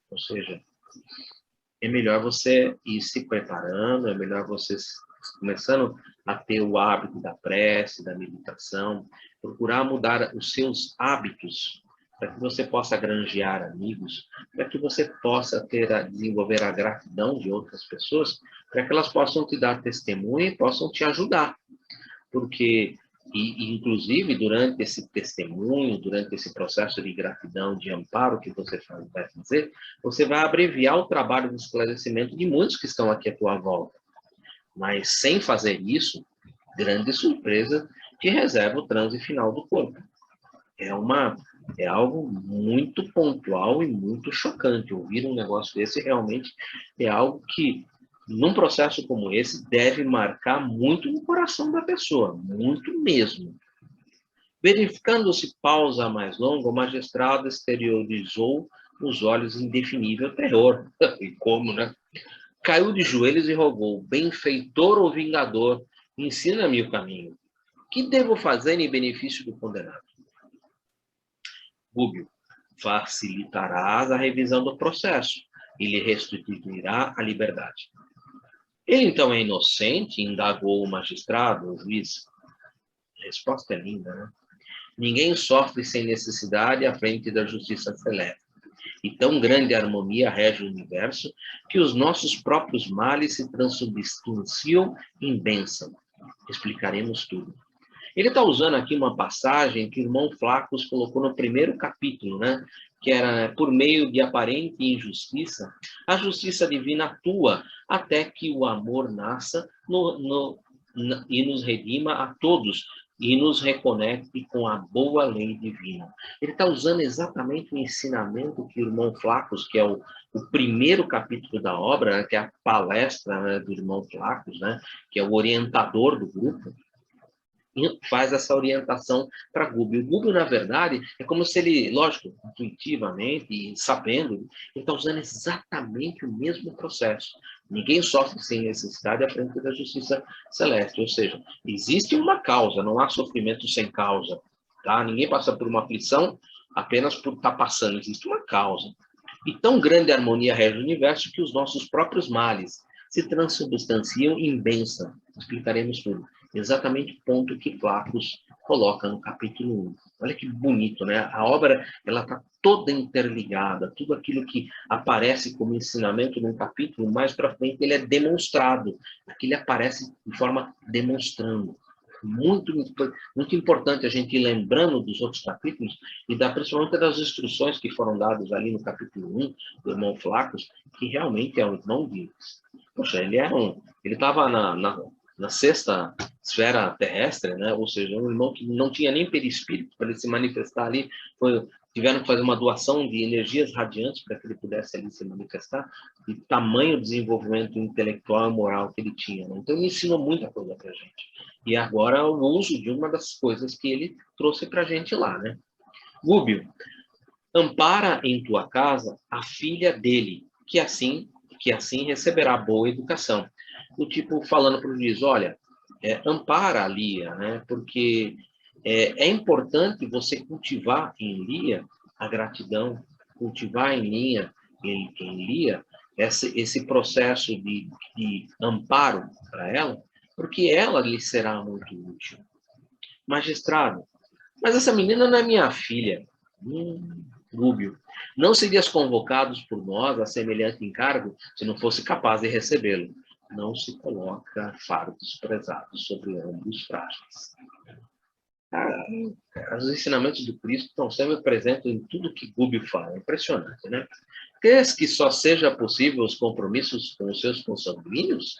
Ou seja, é melhor você ir se preparando, é melhor você começando a ter o hábito da prece, da meditação, procurar mudar os seus hábitos, para que você possa granjear amigos, para que você possa desenvolver a gratidão de outras pessoas, para que elas possam te dar testemunho e possam te ajudar. Porque, inclusive, durante esse testemunho, durante esse processo de gratidão, de amparo que você vai fazer, você vai abreviar o trabalho de esclarecimento de muitos que estão aqui à tua volta. Mas, sem fazer isso, grande surpresa te reserva o transe final do corpo. É algo muito pontual e muito chocante. Ouvir um negócio desse realmente é algo que, num processo como esse, deve marcar muito no coração da pessoa, muito mesmo. Verificando-se pausa mais longa, o magistrado exteriorizou nos olhos indefinível terror. E como, né? Caiu de joelhos e rogou: benfeitor ou vingador, ensina-me o caminho. Que devo fazer em benefício do condenado? Gúbio, facilitarás a revisão do processo e lhe restituirá a liberdade. Ele então é inocente? Indagou o magistrado, o juiz. A resposta é linda, né? Ninguém sofre sem necessidade à frente da justiça celeste. E tão grande harmonia rege o universo que os nossos próprios males se transubstanciam em bênção. Explicaremos tudo. Ele está usando aqui uma passagem que o irmão Flacos colocou no primeiro capítulo, né? Que era: por meio de aparente injustiça, a justiça divina atua até que o amor nasça e nos redima a todos e nos reconecte com a boa lei divina. Ele está usando exatamente o ensinamento que o irmão Flacos, que é o primeiro capítulo da obra, né, que é a palestra, né, do irmão Flacos, né, que é o orientador do grupo, faz essa orientação para Gúbio. O Gúbio, na verdade, é como se ele, lógico, intuitivamente e sabendo, ele está usando exatamente o mesmo processo. Ninguém sofre sem necessidade à frente da justiça celeste. Ou seja, existe uma causa, não há sofrimento sem causa. Tá? Ninguém passa por uma aflição apenas por estar passando. Existe uma causa. E tão grande harmonia rege o universo que os nossos próprios males se transubstanciam em bênção. Explicaremos tudo. Exatamente o ponto que Flacos coloca no capítulo 1. Olha que bonito, né? A obra ela está toda interligada. Tudo aquilo que aparece como ensinamento num capítulo, mais para frente ele é demonstrado. Aqui ele aparece de forma demonstrando. Muito, muito importante a gente ir lembrando dos outros capítulos e principalmente das instruções que foram dadas ali no capítulo 1 do irmão Flacos, que realmente é um irmão de... Poxa, ele estava na sexta esfera terrestre, né? Ou seja, um irmão que não tinha nem perispírito para ele se manifestar ali. Tiveram que fazer uma doação de energias radiantes para que ele pudesse ali se manifestar, de tamanho desenvolvimento intelectual e moral que ele tinha. Né? Então, ele ensinou muita coisa para a gente. E agora, o uso de uma das coisas que ele trouxe para a gente lá, né? Gúbio, ampara em tua casa a filha dele, que assim receberá boa educação. Do tipo, falando para o juiz: olha, ampara a Lia, né? Porque é importante você cultivar em Lia a gratidão, cultivar em Lia esse processo de amparo para ela, porque ela lhe será muito útil. Magistrado, mas essa menina não é minha filha. Gúbio, não serias convocados por nós a semelhante encargo se não fosse capaz de recebê-lo. Não se coloca fardos pesados sobre ombros frágeis. Os ensinamentos do Cristo estão sempre presentes em tudo que Gúbio fala. É impressionante, né? Queres que só seja possível os compromissos com os seus consanguíneos?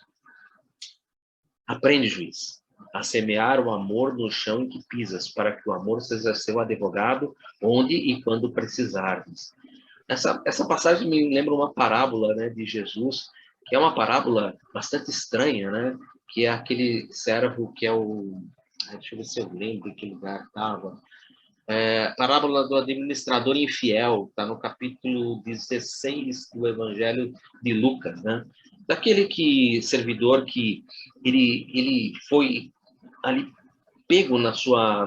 Aprende, juiz, a semear o amor no chão em que pisas, para que o amor seja seu advogado onde e quando precisares. Essa passagem me lembra uma parábola, né, de Jesus, que é uma parábola bastante estranha, né? Que é aquele servo que é o... Deixa eu ver se eu lembro em que lugar estava. Parábola do administrador infiel, está no capítulo 16 do Evangelho de Lucas, né? Daquele servidor que ele foi ali pego na sua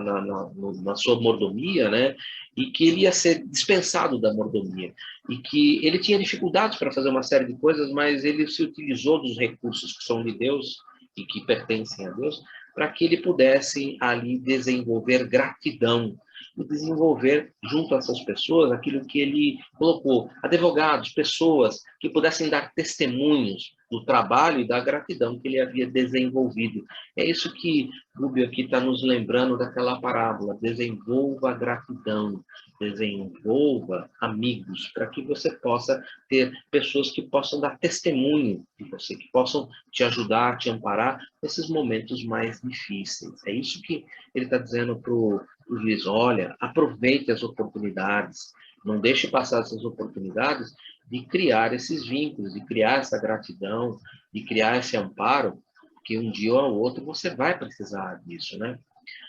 mordomia, né? E que ele ia ser dispensado da mordomia. E que ele tinha dificuldades para fazer uma série de coisas, mas ele se utilizou dos recursos que são de Deus e que pertencem a Deus, para que ele pudesse ali desenvolver gratidão e desenvolver junto a essas pessoas aquilo que ele colocou, advogados, pessoas que pudessem dar testemunhos do trabalho e da gratidão que ele havia desenvolvido. É isso que Rubio aqui está nos lembrando daquela parábola: desenvolva a gratidão, desenvolva amigos, para que você possa ter pessoas que possam dar testemunho de você, que possam te ajudar, te amparar nesses momentos mais difíceis. É isso que ele está dizendo para o juiz: olha, aproveite as oportunidades, não deixe passar essas oportunidades de criar esses vínculos, de criar essa gratidão, de criar esse amparo, que um dia ou outro você vai precisar disso, né?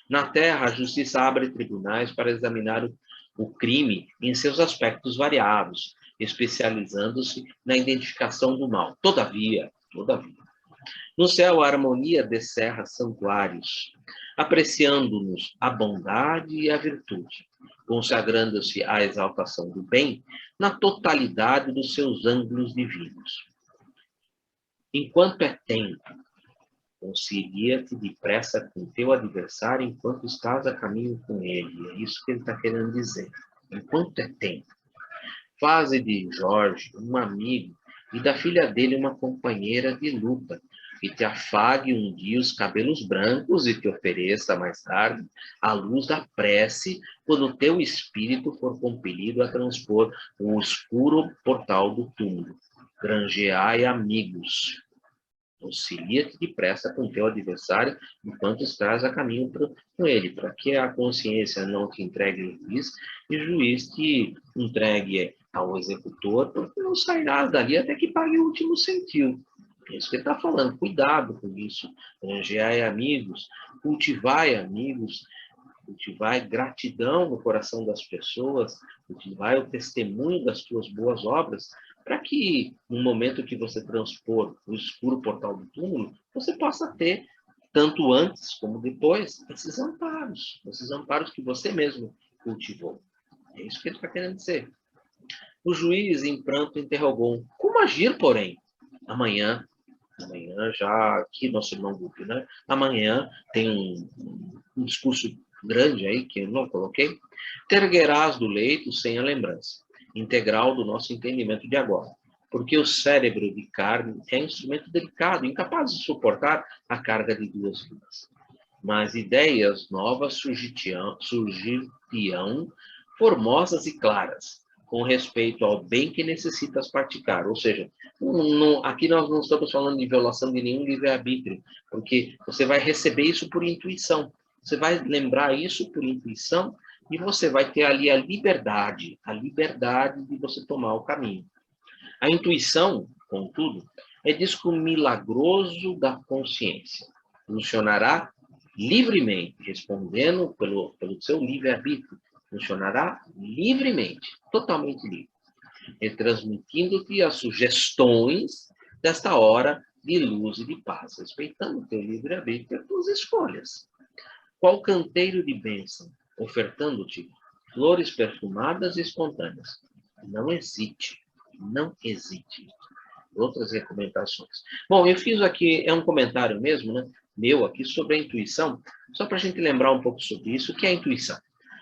Na Terra, a justiça abre tribunais para examinar o crime em seus aspectos variados, especializando-se na identificação do mal. Todavia, no céu, a harmonia descerra santuários, apreciando-nos a bondade e a virtude, consagrando-se à exaltação do bem na totalidade dos seus ângulos divinos. Enquanto é tempo, concilia-te depressa com teu adversário enquanto estás a caminho com ele. É isso que ele está querendo dizer. Enquanto é tempo. Faze de Jorge um amigo e da filha dele uma companheira de luta, que te afague um dia os cabelos brancos e te ofereça mais tarde a luz da prece, quando teu espírito for compelido a transpor o escuro portal do túmulo. Granjeai amigos. Concilia-te depressa com teu adversário enquanto estás a caminho com ele, para que a consciência não te entregue ao juiz e o juiz te entregue ao executor, porque não sairás dali até que pague o último centil. É isso que ele está falando. Cuidado com isso. Granjeai amigos, cultivai gratidão no coração das pessoas, cultivai o testemunho das tuas boas obras, para que, no momento que você transpor o escuro portal do túmulo, você possa ter, tanto antes como depois, esses amparos que você mesmo cultivou. É isso que ele está querendo dizer. O juiz, em pranto, interrogou: como agir, porém? Amanhã já, aqui nosso irmão Gupi, né? Amanhã tem um discurso grande aí, que eu não coloquei. Te erguerás do leito sem a lembrança integral do nosso entendimento de agora, porque o cérebro de carne é instrumento delicado, incapaz de suportar a carga de duas vidas. Mas ideias novas surgirão formosas e claras, com respeito ao bem que necessitas praticar. Ou seja, aqui nós não estamos falando de violação de nenhum livre-arbítrio, porque você vai receber isso por intuição. Você vai lembrar isso por intuição e você vai ter ali a liberdade de você tomar o caminho. A intuição, contudo, é disco milagroso da consciência. Funcionará livremente, respondendo pelo seu livre-arbítrio. Funcionará livremente, totalmente livre, retransmitindo-te as sugestões desta hora de luz e de paz, respeitando o teu livre-arbítrio e as tuas escolhas. Qual canteiro de bênção, ofertando-te flores perfumadas e espontâneas. Não hesite. Outras recomendações. Bom, eu fiz aqui, é um comentário mesmo, né, meu aqui, sobre a intuição, só para a gente lembrar um pouco sobre isso. O que é a intuição?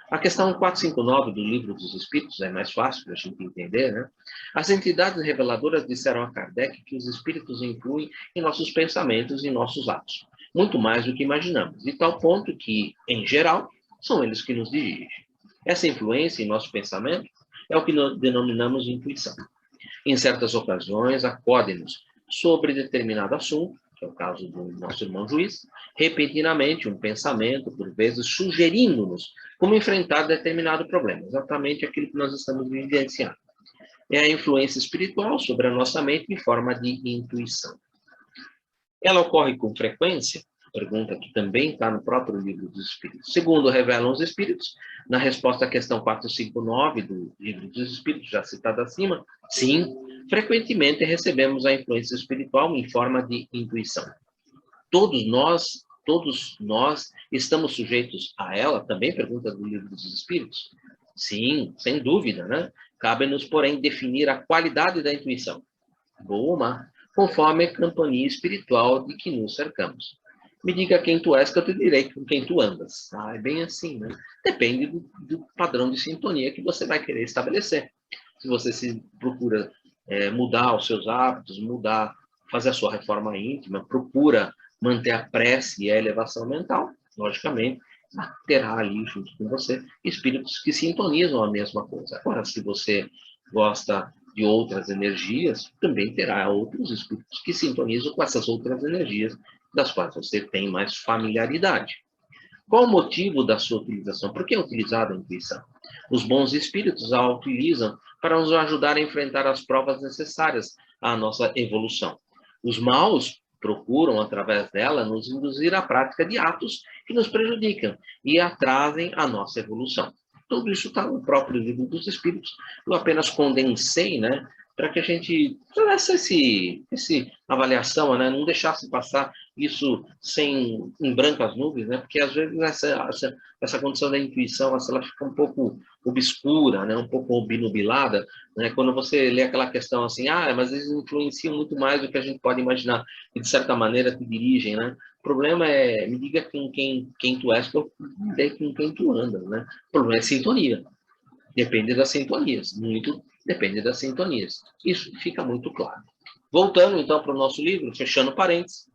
A questão 459 do Livro dos Espíritos é mais fácil para a gente entender, né? As entidades reveladoras disseram a Kardec que os espíritos influem em nossos pensamentos e nossos atos, muito mais do que imaginamos, de tal ponto que, em geral, são eles que nos dirigem. Essa influência em nosso pensamento é o que nós denominamos intuição. Em certas ocasiões, acodem-nos sobre determinado assunto, que é o caso do nosso irmão juiz, repentinamente um pensamento, por vezes sugerindo-nos como enfrentar determinado problema, exatamente aquilo que nós estamos vivenciando. É a influência espiritual sobre a nossa mente em forma de intuição. Ela ocorre com frequência? Pergunta que também está no próprio Livro dos Espíritos. Segundo revelam os Espíritos, na resposta à questão 459 do Livro dos Espíritos, já citada acima, sim, frequentemente recebemos a influência espiritual em forma de intuição. Todos nós todos nós estamos sujeitos a ela? Também pergunta do Livro dos Espíritos. Sim, sem dúvida, né? Cabe-nos, porém, definir a qualidade da intuição, boa ou má, conforme a campanha espiritual de que nos cercamos. Me diga quem tu és, que eu te direi com quem tu andas. É bem assim, né? Depende do padrão de sintonia que você vai querer estabelecer. Se você se procura mudar os seus hábitos, fazer a sua reforma íntima, procura manter a prece e a elevação mental, logicamente, terá ali junto com você espíritos que sintonizam a mesma coisa. Agora, se você gosta de outras energias, também terá outros espíritos que sintonizam com essas outras energias, das quais você tem mais familiaridade. Qual o motivo da sua utilização? Por que é utilizada a intuição? Os bons espíritos a utilizam para nos ajudar a enfrentar as provas necessárias à nossa evolução. Os maus procuram, através dela, nos induzir à prática de atos que nos prejudicam e atrasem a nossa evolução. Tudo isso está no próprio Livro dos Espíritos. Eu apenas condensei, né, para que a gente fizesse essa avaliação, né, não deixasse passar isso em brancas nuvens, né, porque às vezes essa condição da intuição ela fica um pouco obscura, né, um pouco obnubilada, né, quando você lê aquela questão assim, mas eles influenciam muito mais do que a gente pode imaginar, e de certa maneira te dirigem, né. O problema é, me diga com quem tu és, que eu direi com quem tu andas, né. O problema é sintonia. Depende das sintonias, muito depende das sintonias. Isso fica muito claro. Voltando, então, para o nosso livro, fechando parênteses.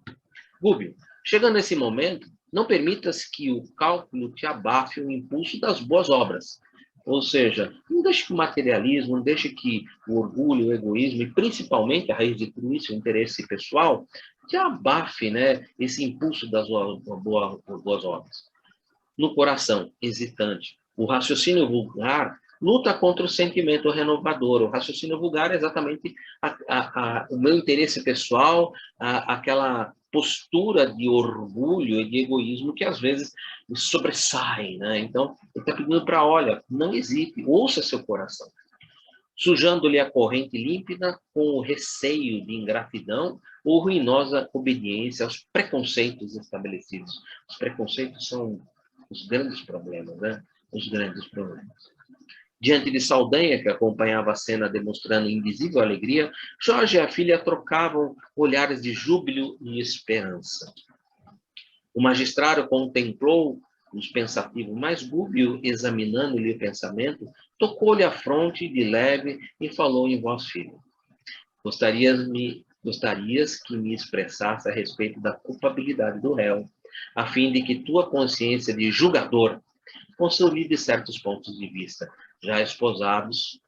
Gúbio, chegando nesse momento, não permitas que o cálculo te abafe o impulso das boas obras. Ou seja, não deixe que o materialismo, não deixe que o orgulho, o egoísmo, e principalmente a raiz de tudo isso, o interesse pessoal, te abafe, né, esse impulso das boas obras. No coração hesitante, o raciocínio vulgar luta contra o sentimento renovador. O raciocínio vulgar é exatamente o meu interesse pessoal, aquela postura de orgulho e de egoísmo que às vezes sobressai, né? Então, ele está pedindo para, olha, não hesite, ouça seu coração. Sujando-lhe a corrente límpida com o receio de ingratidão ou ruinosa obediência aos preconceitos estabelecidos. Os preconceitos são os grandes problemas, né? Os grandes problemas. Diante de Saldanha, que acompanhava a cena demonstrando invisível alegria, Jorge e a filha trocavam olhares de júbilo e esperança. O magistrado contemplou os pensativos, mas Gúbio, examinando-lhe o pensamento, tocou-lhe a fronte de leve e falou em voz firme. Gostarias que me expressasse a respeito da culpabilidade do réu, a fim de que tua consciência de julgador consolide certos pontos de vista, já esposados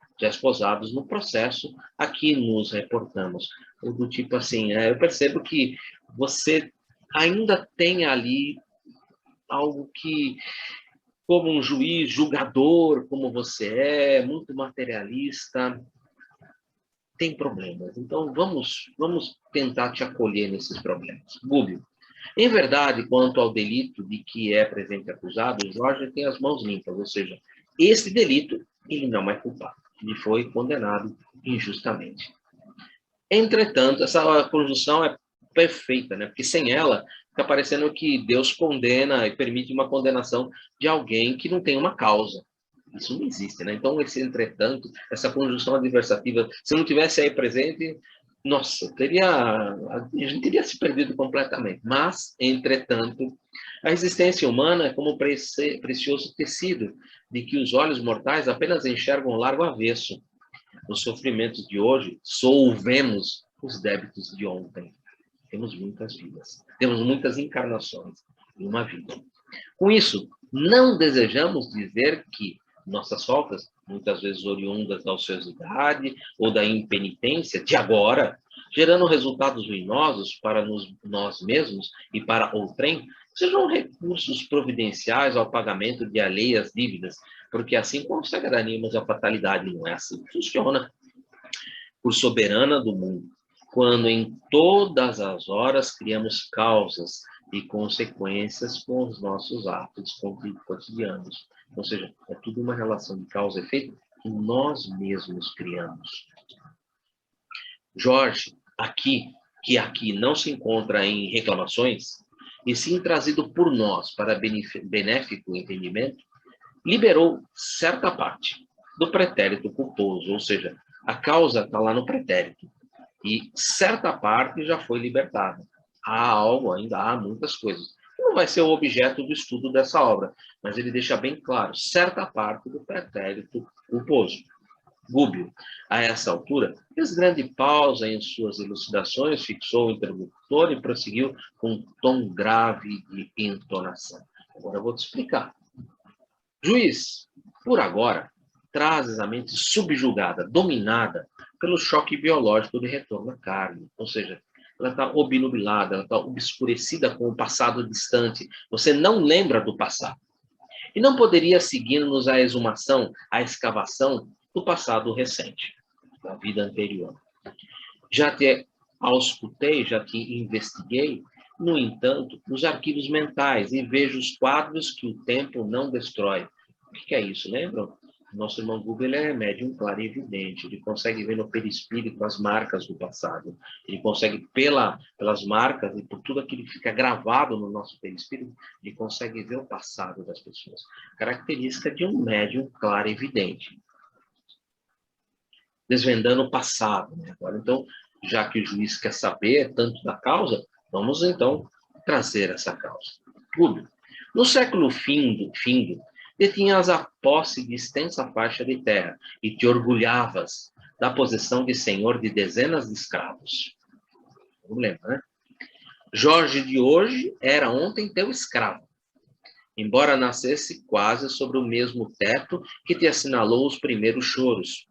no processo a que nos reportamos. Do tipo assim, eu percebo que você ainda tem ali algo que, como um juiz, julgador, como você é, muito materialista, tem problemas. Então, vamos tentar te acolher nesses problemas. Gúbio, em verdade, quanto ao delito de que é presente acusado, Jorge tem as mãos limpas, ou seja, esse delito, ele não é culpado. Ele foi condenado injustamente. Entretanto, essa conjunção é perfeita, né? Porque sem ela, fica parecendo que Deus condena e permite uma condenação de alguém que não tem uma causa. Isso não existe, né? Então, entretanto, essa conjunção adversativa, se não tivesse aí presente, nossa, a gente teria se perdido completamente. Mas, entretanto, a existência humana é como precioso tecido, de que os olhos mortais apenas enxergam o largo avesso. Nos sofrimentos de hoje, solvemos os débitos de ontem. Temos muitas vidas, temos muitas encarnações em uma vida. Com isso, não desejamos dizer que nossas faltas, muitas vezes oriundas da ociosidade ou da impenitência de agora, gerando resultados ruinosos para nós mesmos e para outrem, sejam recursos providenciais ao pagamento de alheias dívidas, porque assim consagraríamos a fatalidade. Não é assim que funciona. Por soberana do mundo, quando em todas as horas criamos causas e consequências com os nossos atos cotidianos. Ou seja, é tudo uma relação de causa e efeito que nós mesmos criamos. Jorge, que aqui não se encontra em reclamações, e sim trazido por nós para benéfico entendimento, liberou certa parte do pretérito culposo, ou seja, a causa está lá no pretérito, e certa parte já foi libertada. Há algo, ainda há muitas coisas. Não vai ser o objeto do estudo dessa obra, mas ele deixa bem claro, certa parte do pretérito culposo. Gúbio, a essa altura, fez grande pausa em suas elucidações, fixou o interlocutor e prosseguiu com um tom grave de entonação. Agora eu vou te explicar. Juiz, por agora, trazes a mente subjugada, dominada pelo choque biológico de retorno à carne. Ou seja, ela está obnubilada, ela está obscurecida com o passado distante. Você não lembra do passado. E não poderia seguir-nos a exumação, a escavação do passado recente, da vida anterior. Já te auscultei, já te investiguei, no entanto, nos arquivos mentais e vejo os quadros que o tempo não destrói. O que é isso, lembram? Nosso irmão Google é médium clarividente, ele consegue ver no perispírito as marcas do passado. Ele consegue, pelas marcas e por tudo aquilo que fica gravado no nosso perispírito, ele consegue ver o passado das pessoas. Característica de um médium clarividente. Desvendando o passado. Né? Agora, então, já que o juiz quer saber tanto da causa, vamos então trazer essa causa. Público. No século findo, detinhas a posse de extensa faixa de terra e te orgulhavas da posição de senhor de dezenas de escravos. Problema, né? Jorge de hoje era ontem teu escravo, embora nascesse quase sobre o mesmo teto que te assinalou os primeiros choros.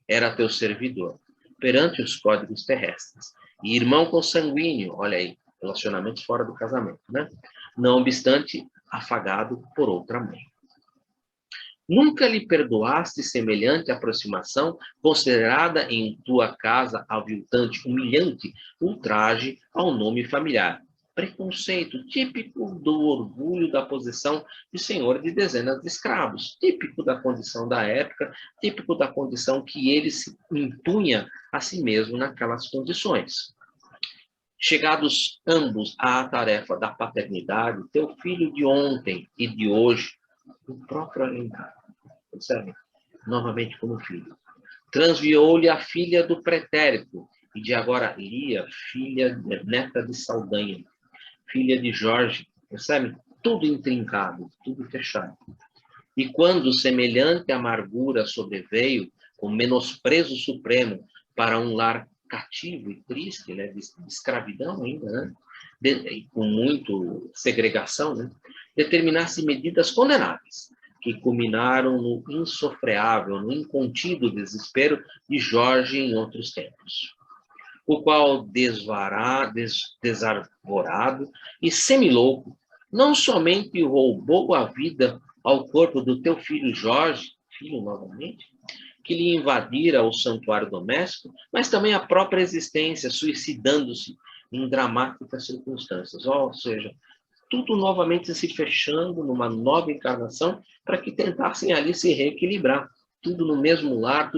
Era teu servidor, perante os códigos terrestres. E irmão consanguíneo, olha aí, relacionamentos fora do casamento, né? Não obstante, afagado por outra mãe. Nunca lhe perdoaste semelhante aproximação, considerada em tua casa aviltante, humilhante, ultraje ao nome familiar. Preconceito típico do orgulho da posição de senhor de dezenas de escravos, típico da condição da época, típico da condição que ele se impunha a si mesmo naquelas condições. Chegados ambos à tarefa da paternidade, teu filho de ontem e de hoje, o próprio Alencar, percebe? Novamente como filho. Transviou-lhe a filha do pretérito, e de agora Lia, filha, neta de Saldanha, filha de Jorge, percebe? Tudo intrincado, tudo fechado. E quando semelhante amargura sobreveio, com menosprezo supremo para um lar cativo e triste, né, de escravidão ainda, né, com muito segregação, né, determinasse medidas condenáveis, que culminaram no insofreável, no incontido desespero de Jorge em outros tempos, o qual, desarvorado e semilouco, não somente roubou a vida ao corpo do teu filho Jorge, filho novamente, que lhe invadira o santuário doméstico, mas também a própria existência, suicidando-se em dramáticas circunstâncias. Ou seja, tudo novamente se fechando numa nova encarnação para que tentassem ali se reequilibrar. Tudo no mesmo lar,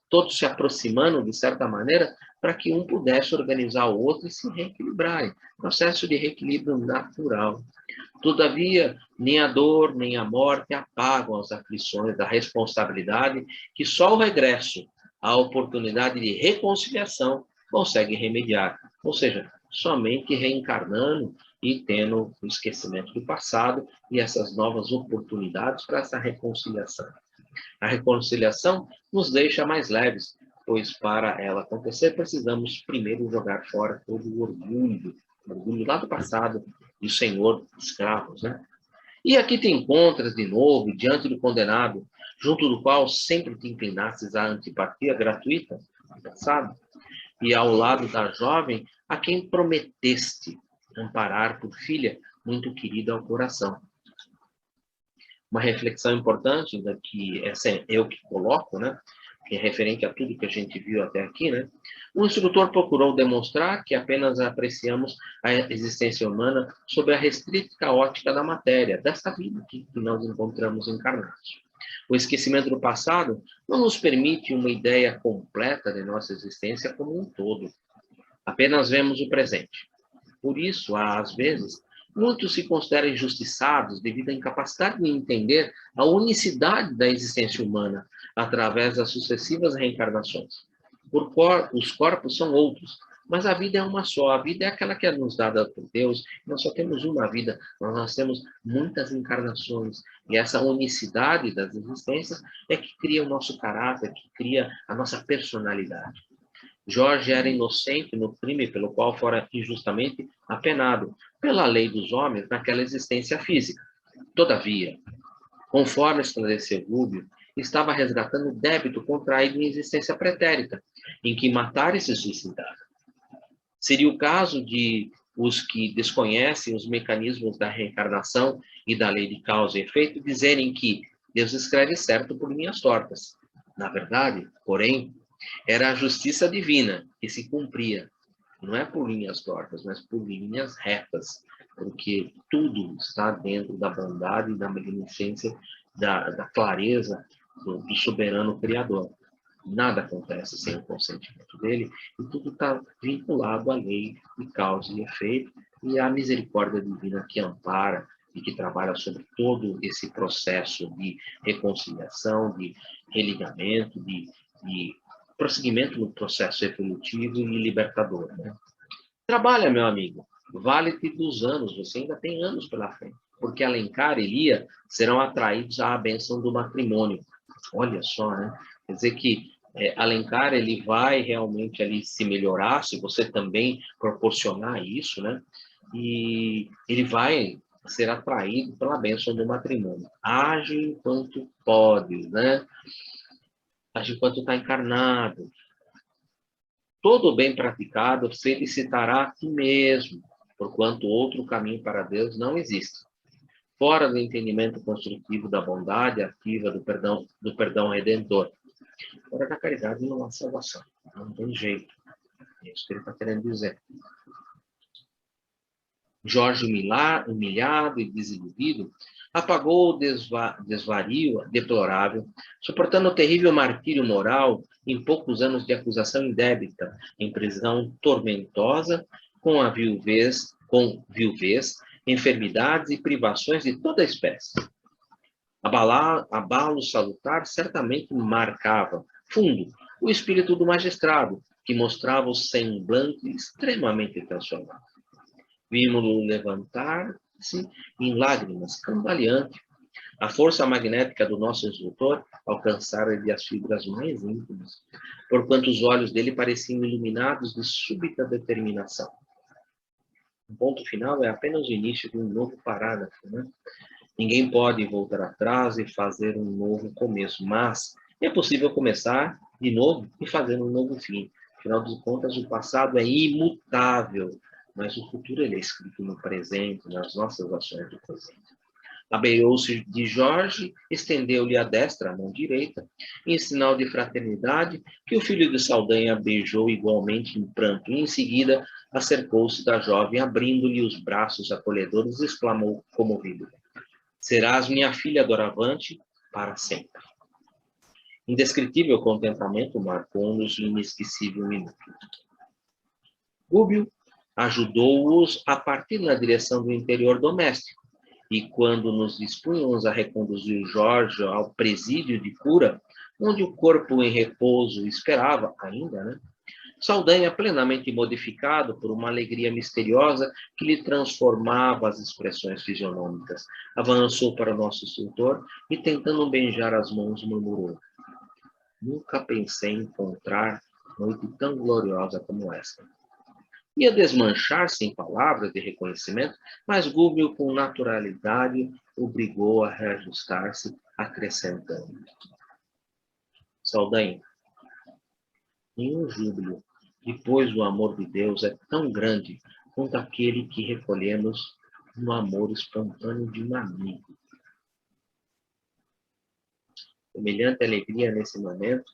todos se aproximando, de certa maneira, para que um pudesse organizar o outro e se reequilibrarem. Processo de reequilíbrio natural. Todavia, nem a dor, nem a morte apagam as aflições da responsabilidade que só o regresso à oportunidade de reconciliação consegue remediar. Ou seja, somente reencarnando e tendo o esquecimento do passado e essas novas oportunidades para essa reconciliação. A reconciliação nos deixa mais leves, pois para ela acontecer precisamos primeiro jogar fora todo o orgulho lá do passado, do senhor dos escravos, né? E aqui te encontras de novo diante do condenado, junto do qual sempre te inclinastes à antipatia gratuita do passado, e ao lado da jovem a quem prometeste amparar por filha muito querida ao coração. Uma reflexão importante, que essa é eu que coloco, né? Que é referente a tudo que a gente viu até aqui, né? O instrutor procurou demonstrar que apenas apreciamos a existência humana sob a restrita ótica da matéria, desta vida que nós encontramos encarnados. O esquecimento do passado não nos permite uma ideia completa de nossa existência como um todo. Apenas vemos o presente. Por isso, às vezes, Muitos se consideram injustiçados devido à incapacidade de entender a unicidade da existência humana através das sucessivas reencarnações. Os corpos são outros, mas a vida é uma só. A vida é aquela que é nos dada por Deus. Nós só temos uma vida, mas nós temos muitas encarnações. E essa unicidade das existências é que cria o nosso caráter, que cria a nossa personalidade. Jorge era inocente no crime pelo qual fora injustamente apenado pela lei dos homens naquela existência física. Todavia, conforme esclareceu Rubio, estava resgatando o débito contraído em existência pretérita, em que matar e se suicidar. Seria o caso de os que desconhecem os mecanismos da reencarnação e da lei de causa e efeito dizerem que Deus escreve certo por linhas tortas. Na verdade, porém, era a justiça divina que se cumpria, não é por linhas tortas, mas por linhas retas, porque tudo está dentro da bondade e da beneficência, da clareza do soberano Criador. Nada acontece sem o consentimento dele, e tudo está vinculado à lei de causa e efeito, e à misericórdia divina que ampara e que trabalha sobre todo esse processo de reconciliação, de religamento, de prosseguimento no processo evolutivo e libertador. Né? Trabalha, meu amigo, vale-te dos anos, você ainda tem anos pela frente, porque Alencar e Lia serão atraídos à bênção do matrimônio. Olha só, né? Quer dizer que Alencar, ele vai realmente ali se melhorar, se você também proporcionar isso, né? E ele vai ser atraído pela bênção do matrimônio. Age enquanto pode, né? Age enquanto está encarnado. Todo bem praticado felicitará a ti mesmo, porquanto outro caminho para Deus não existe. Fora do entendimento construtivo da bondade ativa do perdão redentor. Fora da caridade não há salvação. Não tem jeito. É isso que ele está querendo dizer. Jorge, humilhado e desiludido, apagou o desvario deplorável, suportando o terrível martírio moral em poucos anos de acusação indébita, em prisão tormentosa, com viuvez, enfermidades e privações de toda espécie. Abalo salutar certamente marcava, fundo, o espírito do magistrado, que mostrava o semblante extremamente transformado. Vimos-lo levantar-se em lágrimas, cambaleante. A força magnética do nosso instrutor alcançara-lhe as fibras mais íntimas, porquanto os olhos dele pareciam iluminados de súbita determinação. O ponto final é apenas o início de um novo parágrafo, né? Ninguém pode voltar atrás e fazer um novo começo, mas é possível começar de novo e fazer um novo fim. Afinal de contas, o passado é imutável, mas o futuro ele é escrito no presente, nas nossas ações do presente. Abeirou-se de Jorge, estendeu-lhe a destra, a mão direita, em sinal de fraternidade, que o filho de Saldanha beijou igualmente em pranto, e em seguida acercou-se da jovem, abrindo-lhe os braços acolhedores, e exclamou comovido: serás minha filha doravante para sempre. Indescritível contentamento marcou-nos o inesquecível minuto. Rubio ajudou-os a partir na direção do interior doméstico, e quando nos dispunhamos a reconduzir Jorge ao presídio de cura, onde o corpo em repouso esperava ainda, né? Saldanha, plenamente modificado por uma alegria misteriosa que lhe transformava as expressões fisionômicas, avançou para o nosso instrutor e, tentando beijar as mãos, murmurou: nunca pensei em encontrar noite tão gloriosa como esta. Ia desmanchar-se em palavras de reconhecimento, mas Rubio, com naturalidade, obrigou a reajustar-se, acrescentando: Saldanha, nenhum júbilo, depois do amor de Deus, é tão grande quanto aquele que recolhemos no amor espontâneo de um amigo. Semelhante alegria nesse momento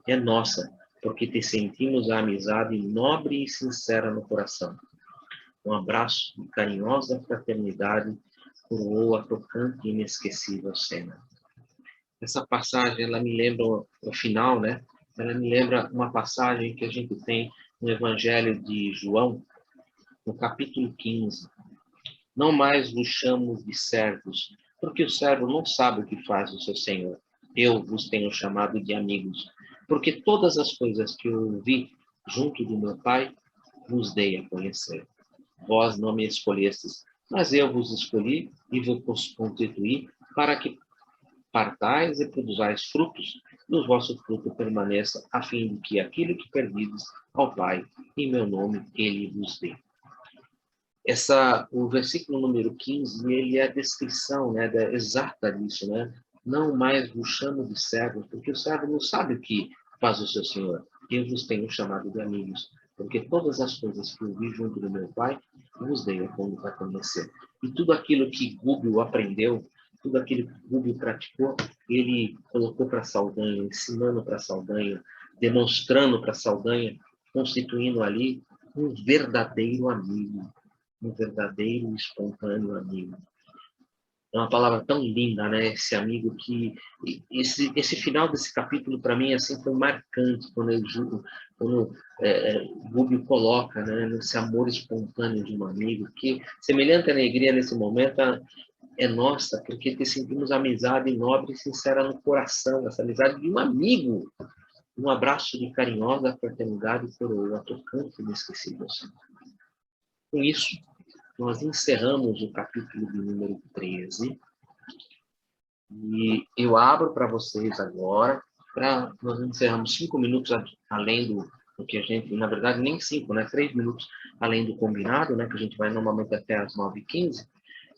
é nossa, porque te sentimos a amizade nobre e sincera no coração. Um abraço de carinhosa fraternidade coroou a tocante e inesquecível cena. Essa passagem, ela me lembra, o final, né? Ela me lembra uma passagem que a gente tem no Evangelho de João, no capítulo 15, Não mais vos chamo de servos, porque o servo não sabe o que faz o seu senhor. Eu vos tenho chamado de amigos, porque todas as coisas que eu ouvi junto do meu Pai, vos dei a conhecer. Vós não me escolhestes, mas eu vos escolhi e vos constituí para que partais e produzais frutos, e o vosso fruto permaneça, a fim de que aquilo que perdides ao Pai, em meu nome, ele vos dê. O versículo número 15, ele é a descrição, né, exata disso, né? Não mais vos chamo de servos, porque o servo não sabe o que faz o seu senhor. Eu vos tenho chamado de amigos, porque todas as coisas que eu vi junto do meu Pai, vos dei a conhecer. E tudo aquilo que Gúbio aprendeu, tudo aquilo que Gúbio praticou, ele colocou para Saldanha, ensinando para Saldanha, demonstrando para Saldanha, constituindo ali um verdadeiro amigo, um verdadeiro e espontâneo amigo. É uma palavra tão linda, né? Esse amigo que... Esse final desse capítulo, para mim, assim, foi marcante, quando Rubio coloca, né, esse amor espontâneo de um amigo, que semelhante alegria nesse momento é nossa, porque te sentimos amizade nobre e sincera no coração, essa amizade de um amigo. Um abraço de carinhosa fraternidade coroa tocante e inesquecível. Com isso, nós encerramos o capítulo de número 13. E eu abro para vocês agora, nós encerramos 5 minutos além do que a gente, na verdade, nem 5, né? 3 minutos além do combinado, né? Que a gente vai normalmente até as 9h15.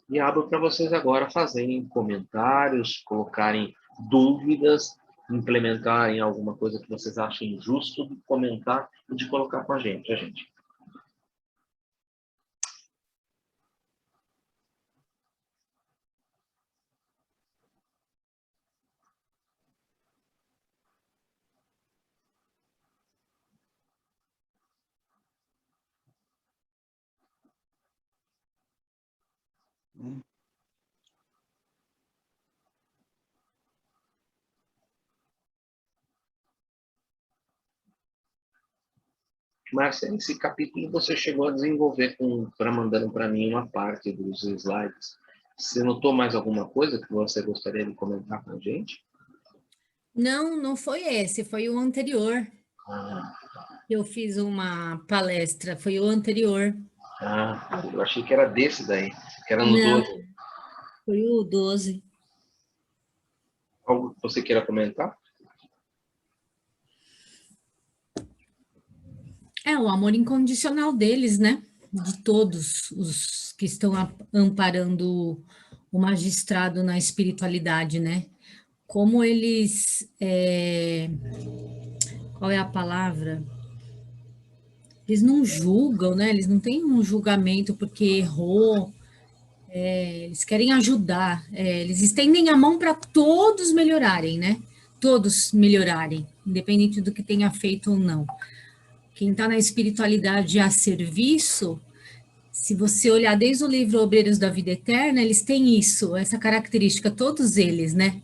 E abro para vocês agora fazerem comentários, colocarem dúvidas, implementarem alguma coisa que vocês achem justo de comentar e de colocar com a gente. Márcia, esse capítulo você chegou a desenvolver mandando para mim uma parte dos slides. Você notou mais alguma coisa que você gostaria de comentar com a gente? Não, não foi esse, foi o anterior. Ah, Eu fiz uma palestra, foi o anterior. Eu achei que era desse daí, que era no Não, 12. foi o 12. Algo que você queira comentar? É o amor incondicional deles, né? De todos os que estão amparando o magistrado na espiritualidade, né? Como eles... qual é a palavra? Eles não julgam, né? Eles não têm um julgamento porque errou. Eles querem ajudar. Eles estendem a mão para todos melhorarem, né? Todos melhorarem, independente do que tenha feito ou não. Quem está na espiritualidade a serviço, se você olhar desde o livro Obreiros da Vida Eterna, eles têm isso, essa característica, todos eles, né?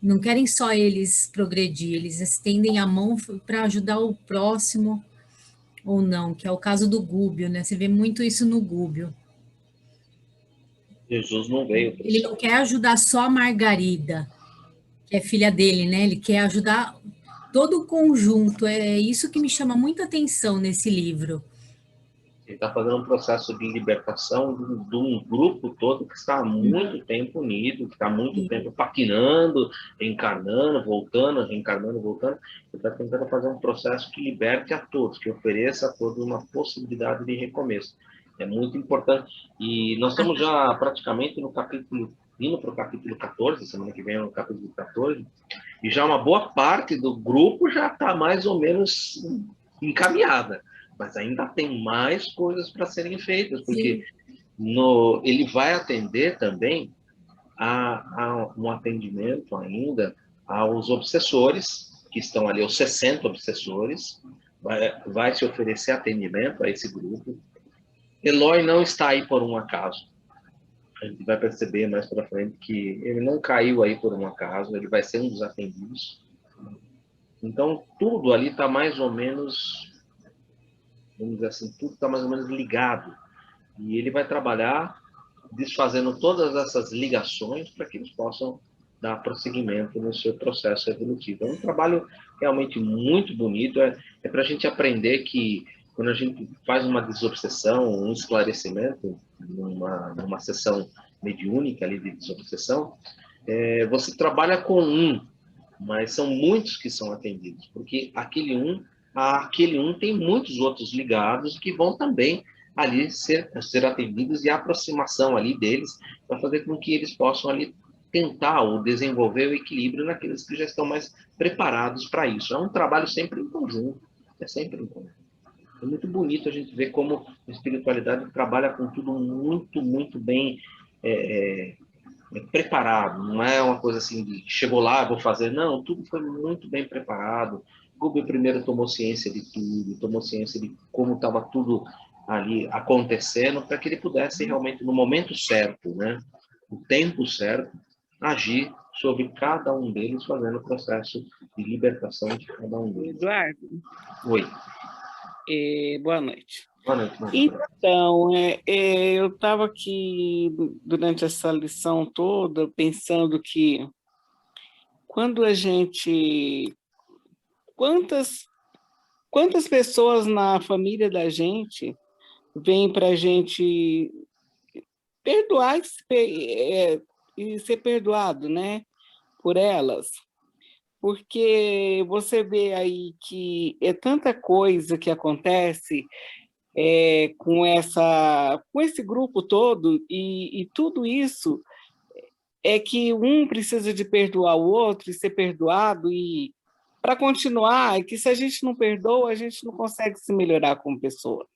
Não querem só eles progredir, eles estendem a mão para ajudar o próximo ou não, que é o caso do Gúbio, né? Você vê muito isso no Gúbio. Jesus não veio para o Ele céu. não quer ajudar só a Margarida, que é filha dele, né? Ele quer ajudar todo o conjunto. É isso que me chama muita atenção nesse livro. Ele está fazendo um processo de libertação de um grupo todo que está há muito tempo unido, que está há muito tempo patinando, reencarnando, voltando, reencarnando, voltando. Ele está tentando fazer um processo que liberte a todos, que ofereça a todos uma possibilidade de recomeço. É muito importante. E nós estamos já praticamente no capítulo, indo para o capítulo 14, semana que vem é o capítulo 14, e já uma boa parte do grupo já está mais ou menos encaminhada. Mas ainda tem mais coisas para serem feitas, porque ele vai atender também a um atendimento ainda aos obsessores, que estão ali, os 60 obsessores, vai se oferecer atendimento a esse grupo. Eloy não está aí por um acaso. A gente vai perceber mais para frente que ele não caiu aí por um acaso, ele vai ser um dos atendidos. Então, tudo ali está mais ou menos, vamos dizer assim, tudo está mais ou menos ligado. E ele vai trabalhar desfazendo todas essas ligações para que eles possam dar prosseguimento no seu processo evolutivo. É um trabalho realmente muito bonito, é para a gente aprender que quando a gente faz uma desobsessão, um esclarecimento, numa sessão mediúnica ali de desobsessão, você trabalha com um, mas são muitos que são atendidos, porque aquele um tem muitos outros ligados que vão também ali ser atendidos, e a aproximação ali deles para fazer com que eles possam ali tentar ou desenvolver o equilíbrio naqueles que já estão mais preparados para isso. É um trabalho sempre em conjunto, é sempre em conjunto. É muito bonito a gente ver como a espiritualidade trabalha com tudo muito, muito bem preparado. Não é uma coisa assim de chegou lá, vou fazer. Não, tudo foi muito bem preparado. Gubel primeiro tomou ciência de tudo, tomou ciência de como estava tudo ali acontecendo, para que ele pudesse realmente, no momento certo, né, no tempo certo, agir sobre cada um deles, fazendo o processo de libertação de cada um deles. Eduardo. Oi. Boa noite. Boa noite. Então, eu estava aqui durante essa lição toda pensando que quando a gente... Quantas pessoas na família da gente vêm para a gente perdoar e ser perdoado, né, por elas? Porque você vê aí que é tanta coisa que acontece com esse grupo todo, e tudo isso é que um precisa de perdoar o outro e ser perdoado, e para continuar, é que se a gente não perdoa, a gente não consegue se melhorar como pessoa.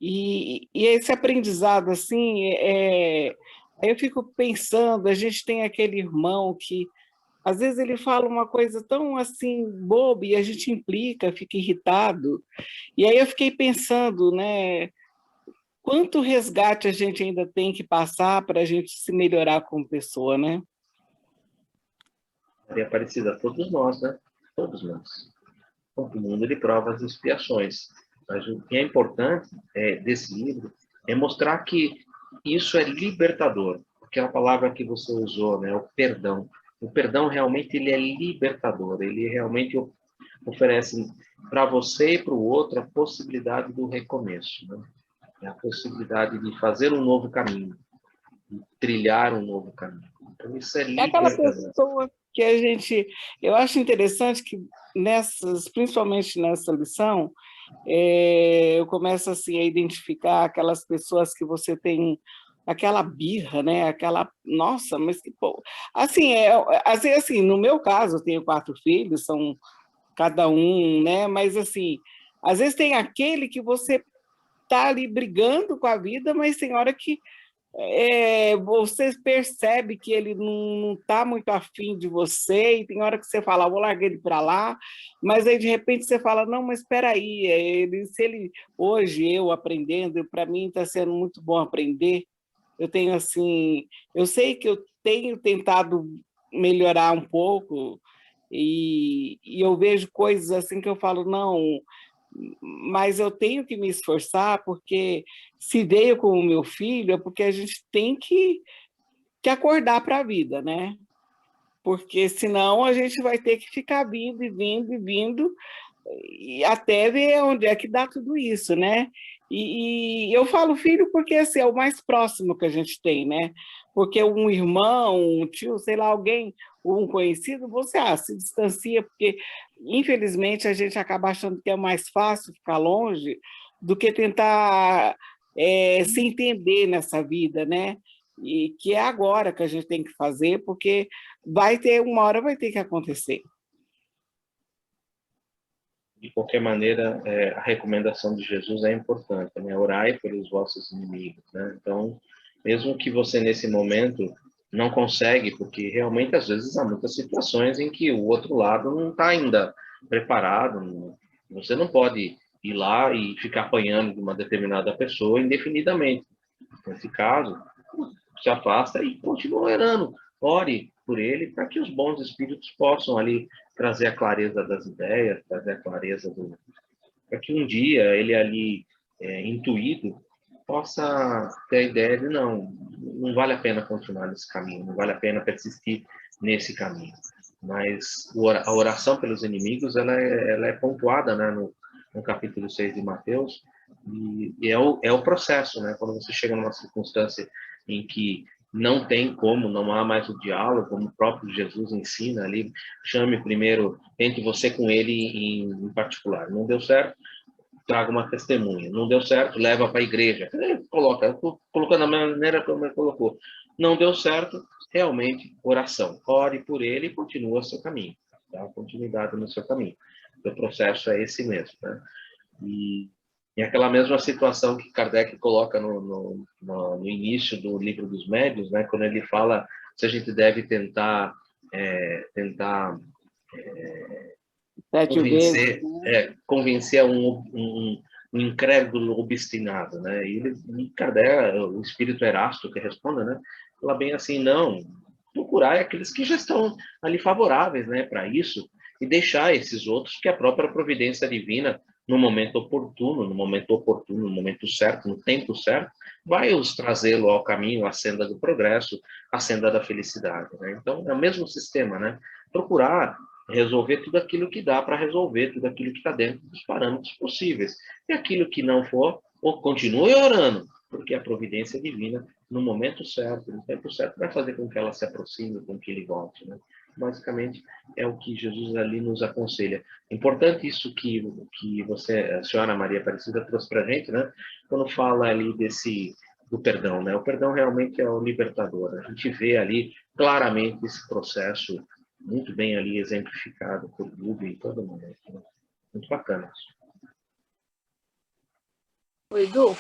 E esse aprendizado, assim, aí eu fico pensando, a gente tem aquele irmão que às vezes ele fala uma coisa tão assim boba e a gente implica, fica irritado. E aí eu fiquei pensando, né, quanto resgate a gente ainda tem que passar para a gente se melhorar como pessoa, né? Maria Aparecida, todos nós, né? Todos nós. Todo mundo ele prova as expiações. Mas o que é importante desse livro é mostrar que isso é libertador. Aquela palavra que você usou, né, o perdão. O perdão realmente ele é libertador, ele realmente oferece para você e para o outro a possibilidade do recomeço, né? A possibilidade de fazer um novo caminho, de trilhar um novo caminho. Então, isso é aquela libertador. pessoa que a gente... Eu acho interessante que, principalmente nessa lição, eu começo assim, a identificar aquelas pessoas que você tem aquela birra, né? Aquela, nossa, mas que pô... Assim, no meu caso, eu tenho 4 filhos, são cada um, né? Mas assim, às vezes tem aquele que você tá ali brigando com a vida, mas tem hora que você percebe que ele não está muito afim de você, e tem hora que você fala, vou largar ele para lá, mas aí de repente você fala, não, mas espera aí, hoje eu aprendendo, para mim está sendo muito bom aprender. Eu tenho assim, eu sei que eu tenho tentado melhorar um pouco, e eu vejo coisas assim que eu falo, não, mas eu tenho que me esforçar, porque se veio com o meu filho, é porque a gente tem que acordar para a vida, né? Porque senão a gente vai ter que ficar vindo e vindo e vindo, e até ver onde é que dá tudo isso, né? E eu falo filho porque assim, é o mais próximo que a gente tem, né? Porque um irmão, um tio, sei lá, alguém, um conhecido, você se distancia, porque infelizmente a gente acaba achando que é mais fácil ficar longe do que tentar se entender nessa vida, né? E que é agora que a gente tem que fazer, porque uma hora vai ter que acontecer. De qualquer maneira, a recomendação de Jesus é importante, né? Orai pelos vossos inimigos, né? Então, mesmo que você nesse momento não consegue, porque realmente às vezes há muitas situações em que o outro lado não está ainda preparado, você não pode ir lá e ficar apanhando de uma determinada pessoa indefinidamente. Nesse caso, se afasta e continua orando. Ore por ele para que os bons espíritos possam ali trazer a clareza das ideias, trazer a clareza para que um dia ele ali, intuído, possa ter a ideia de não vale a pena continuar nesse caminho, não vale a pena persistir nesse caminho. Mas a oração pelos inimigos, ela é pontuada, né, no capítulo 6 de Mateus, e é o processo, né? Quando você chega numa circunstância em que não tem como, não há mais o diálogo, como o próprio Jesus ensina ali, chame primeiro, tente você com ele em particular. Não deu certo, traga uma testemunha. Não deu certo, leva para a igreja. Coloca, colocando da maneira como ele colocou. Não deu certo, realmente, oração. Ore por ele e continua seu caminho. Dá continuidade no seu caminho. O processo é esse mesmo, né? E aquela mesma situação que Kardec coloca no início do Livro dos Médiuns, né? Quando ele fala se a gente deve tentar convencer um incrédulo obstinado, né? E Kardec, o espírito Erasto, que responde, né? Fala bem assim, não, procurar aqueles que já estão ali favoráveis, né, para isso, e deixar esses outros que a própria providência divina, no momento oportuno, no momento certo, no tempo certo, vai os trazê-lo ao caminho, à senda do progresso, à senda da felicidade, né? Então, é o mesmo sistema, né? Procurar resolver tudo aquilo que dá para resolver, tudo aquilo que está dentro dos parâmetros possíveis. E aquilo que não for, ou continue orando, porque a providência divina, no momento certo, no tempo certo, vai fazer com que ela se aproxime, com que ele volte, né? Basicamente, é o que Jesus ali nos aconselha. Importante isso que você, a senhora Maria Aparecida, trouxe para a gente, né? Quando fala ali do perdão, né? O perdão realmente é o libertador. A gente vê ali claramente esse processo muito bem ali exemplificado por Rubem e todo mundo. Muito bacana isso. Edu,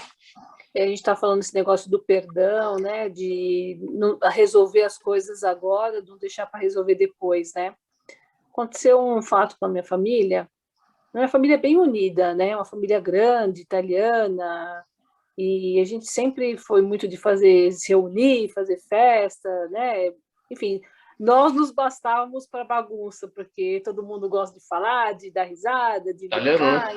a gente está falando desse negócio do perdão, né? De não resolver as coisas agora, não deixar para resolver depois, né? Aconteceu um fato com a minha família. Minha família é bem unida, né? Uma família grande, italiana, e a gente sempre foi muito de se reunir, fazer festa, né? Enfim, nós nos bastávamos para bagunça, porque todo mundo gosta de falar, de dar risada, de brincar.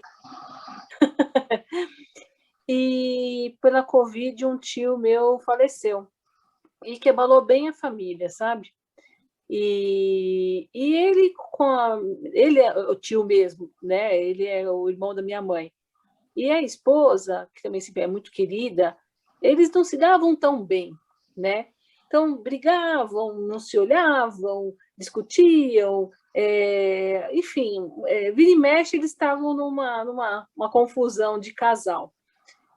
E pela Covid, um tio meu faleceu. E que abalou bem a família, sabe? E ele, ele é o tio mesmo, né? Ele é o irmão da minha mãe. E a esposa, que também sempre é muito querida, eles não se davam tão bem, né? Então, brigavam, não se olhavam, discutiam, enfim, vira e mexe, eles estavam numa confusão de casal.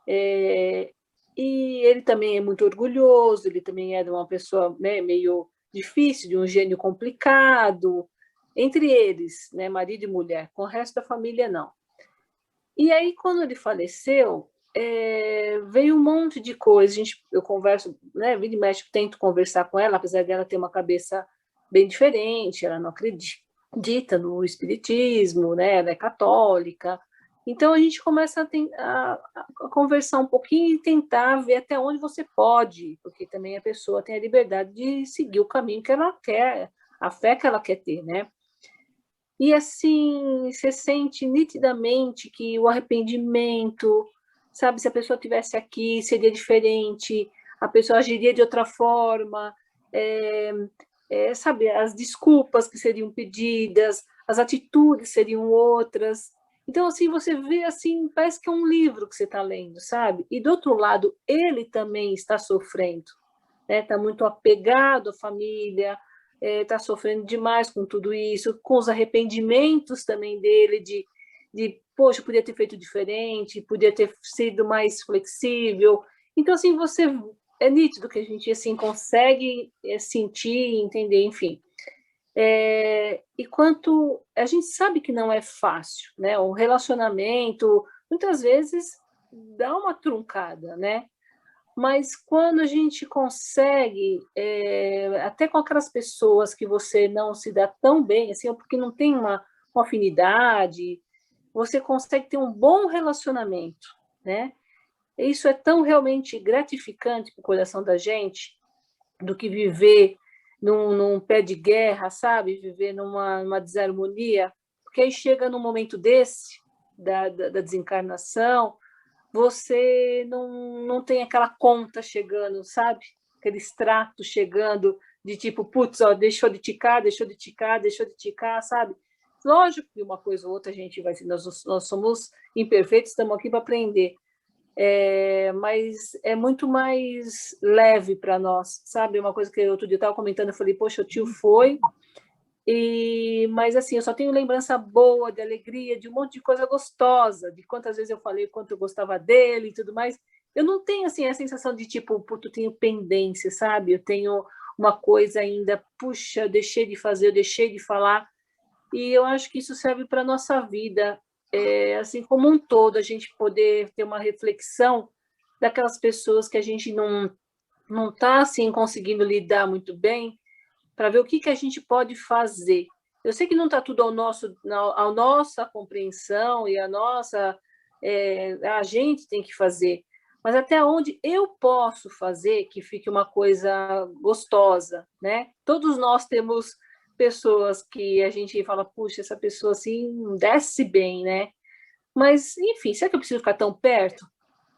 E ele também é muito orgulhoso, ele também era uma pessoa, né, meio difícil, de um gênio complicado, entre eles, né, marido e mulher, com o resto da família não. E aí, quando ele faleceu, veio um monte de coisa, eu converso, né, vira e mexe, tento conversar com ela, apesar dela ter uma cabeça bem diferente, ela não acredita no espiritismo, né, ela é católica. Então, a gente começa a conversar um pouquinho e tentar ver até onde você pode, porque também a pessoa tem a liberdade de seguir o caminho que ela quer, a fé que ela quer ter, né? E, assim, você sente nitidamente que o arrependimento, sabe, se a pessoa estivesse aqui, seria diferente, a pessoa agiria de outra forma, sabe, as desculpas que seriam pedidas, as atitudes seriam outras. Então, assim, você vê, assim, parece que é um livro que você está lendo, sabe? E, do outro lado, ele também está sofrendo, né? Está muito apegado à família, está sofrendo demais com tudo isso, com os arrependimentos também dele, poxa, podia ter feito diferente, podia ter sido mais flexível. Então, assim, é nítido que a gente, assim, consegue sentir, entender, enfim. E quanto a gente sabe que não é fácil, né? O relacionamento muitas vezes dá uma truncada, né? Mas quando a gente consegue, até com aquelas pessoas que você não se dá tão bem, assim, porque não tem uma afinidade, você consegue ter um bom relacionamento, né? Isso é tão realmente gratificante para o coração da gente, do que viver num pé de guerra, sabe? Viver numa desarmonia, porque aí chega num momento desse, da desencarnação, você não tem aquela conta chegando, sabe? Aquele extrato chegando de tipo, putz, ó, deixou de ticar, sabe? Lógico que uma coisa ou outra a gente vai... Nós somos imperfeitos, estamos aqui para aprender. Mas é muito mais leve para nós, sabe? Uma coisa que outro dia eu estava comentando, eu falei, poxa, o tio foi... Mas assim, eu só tenho lembrança boa, de alegria, de um monte de coisa gostosa, de quantas vezes eu falei quanto eu gostava dele e tudo mais. Eu não tenho assim a sensação de tipo, puto, eu tenho pendência, sabe? Eu tenho uma coisa ainda, puxa, eu deixei de fazer, eu deixei de falar. E eu acho que isso serve para a nossa vida, assim como um todo, a gente poder ter uma reflexão daquelas pessoas que a gente não está assim conseguindo lidar muito bem, para ver o que a gente pode fazer. Eu sei que não está tudo à nossa compreensão e a gente tem que fazer, mas até onde eu posso fazer que fique uma coisa gostosa, né? Todos nós temos pessoas que a gente fala, puxa, essa pessoa assim desce bem, né? Mas, enfim, será que eu preciso ficar tão perto?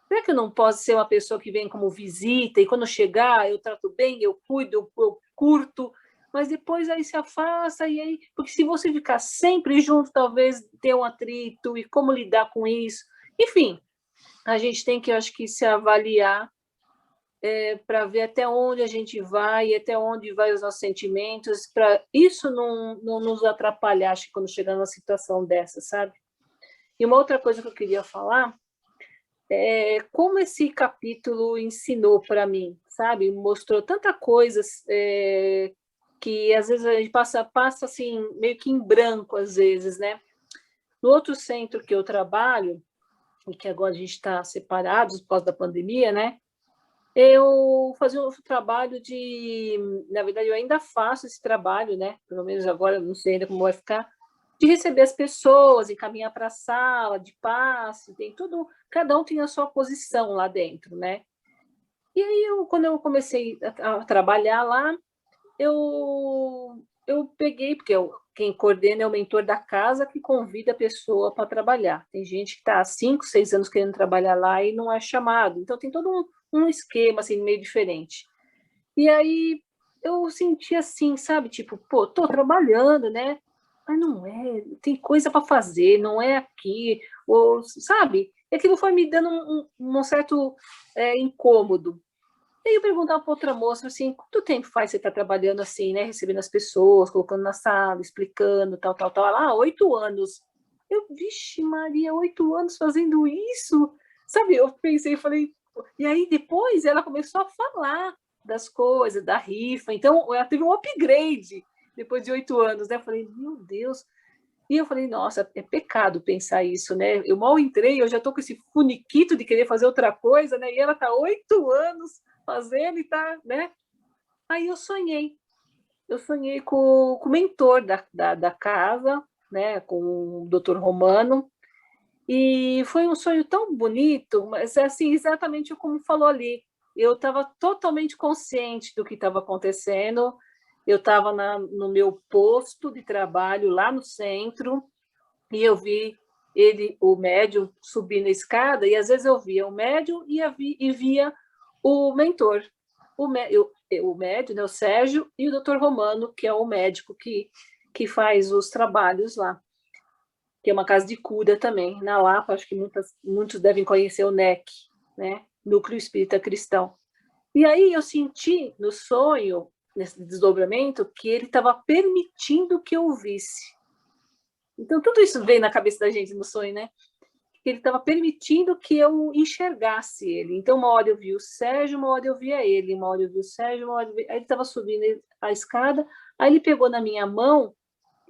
Será que eu não posso ser uma pessoa que vem como visita e quando chegar eu trato bem, eu cuido, eu curto, mas depois aí se afasta, e aí, porque se você ficar sempre junto, talvez tenha um atrito, e como lidar com isso. Enfim, a gente tem que, eu acho que, se avaliar para ver até onde a gente vai e até onde vai os nossos sentimentos, para isso não nos atrapalhar, acho que quando chegar numa situação dessa, sabe? E uma outra coisa que eu queria falar é como esse capítulo ensinou para mim, sabe? Mostrou tanta coisa que às vezes a gente passa assim, meio que em branco, às vezes, né? No outro centro que eu trabalho, e que agora a gente está separados por causa da pandemia, né? Eu fazia um trabalho na verdade, eu ainda faço esse trabalho, né? Pelo menos agora, não sei ainda como vai ficar, de receber as pessoas, encaminhar para a sala, de passe, tem tudo, cada um tem a sua posição lá dentro, né? E aí, quando eu comecei a trabalhar lá, eu peguei, porque quem coordena é o mentor da casa que convida a pessoa para trabalhar. Tem gente que está há 5, 6 anos querendo trabalhar lá e não é chamado. Então, tem todo um esquema assim, meio diferente. E aí, eu senti assim, sabe? Tipo, pô, estou trabalhando, né? Mas não é, tem coisa para fazer, não é aqui, ou, sabe? E aquilo foi me dando um certo incômodo. E aí eu perguntava para outra moça, assim, quanto tempo faz você estar trabalhando assim, né? Recebendo as pessoas, colocando na sala, explicando, tal. Ela, 8 anos. Eu, vixe Maria, 8 anos fazendo isso? Sabe, eu pensei, falei... E aí depois ela começou a falar das coisas, da rifa. Então, ela teve um upgrade depois de 8 anos, né? Eu falei, meu Deus... E eu falei, nossa, é pecado pensar isso, né? Eu mal entrei, eu já estou com esse funiquito de querer fazer outra coisa, né? E ela está 8 anos fazendo e tá, né? Aí eu sonhei com o mentor da casa, né? Com o Dr. Romano, e foi um sonho tão bonito, mas assim, exatamente como falou ali, eu estava totalmente consciente do que estava acontecendo. Eu estava no meu posto de trabalho lá no centro e eu vi o médium subir na escada, e às vezes eu via o médium e via o mentor, o médium, né, o Sérgio, e o doutor Romano, que é o médico que faz os trabalhos lá, que é uma casa de cura também, na Lapa. Acho que muitos devem conhecer o NEC, né? Núcleo Espírita Cristão. E aí eu senti no sonho, nesse desdobramento, que ele estava permitindo que eu visse. Então, tudo isso veio na cabeça da gente no sonho, né? Que ele estava permitindo que eu enxergasse ele. Então, uma hora eu vi o Sérgio, uma hora eu via ele, uma hora eu vi o Sérgio, uma hora eu vi... Aí ele estava subindo a escada, aí ele pegou na minha mão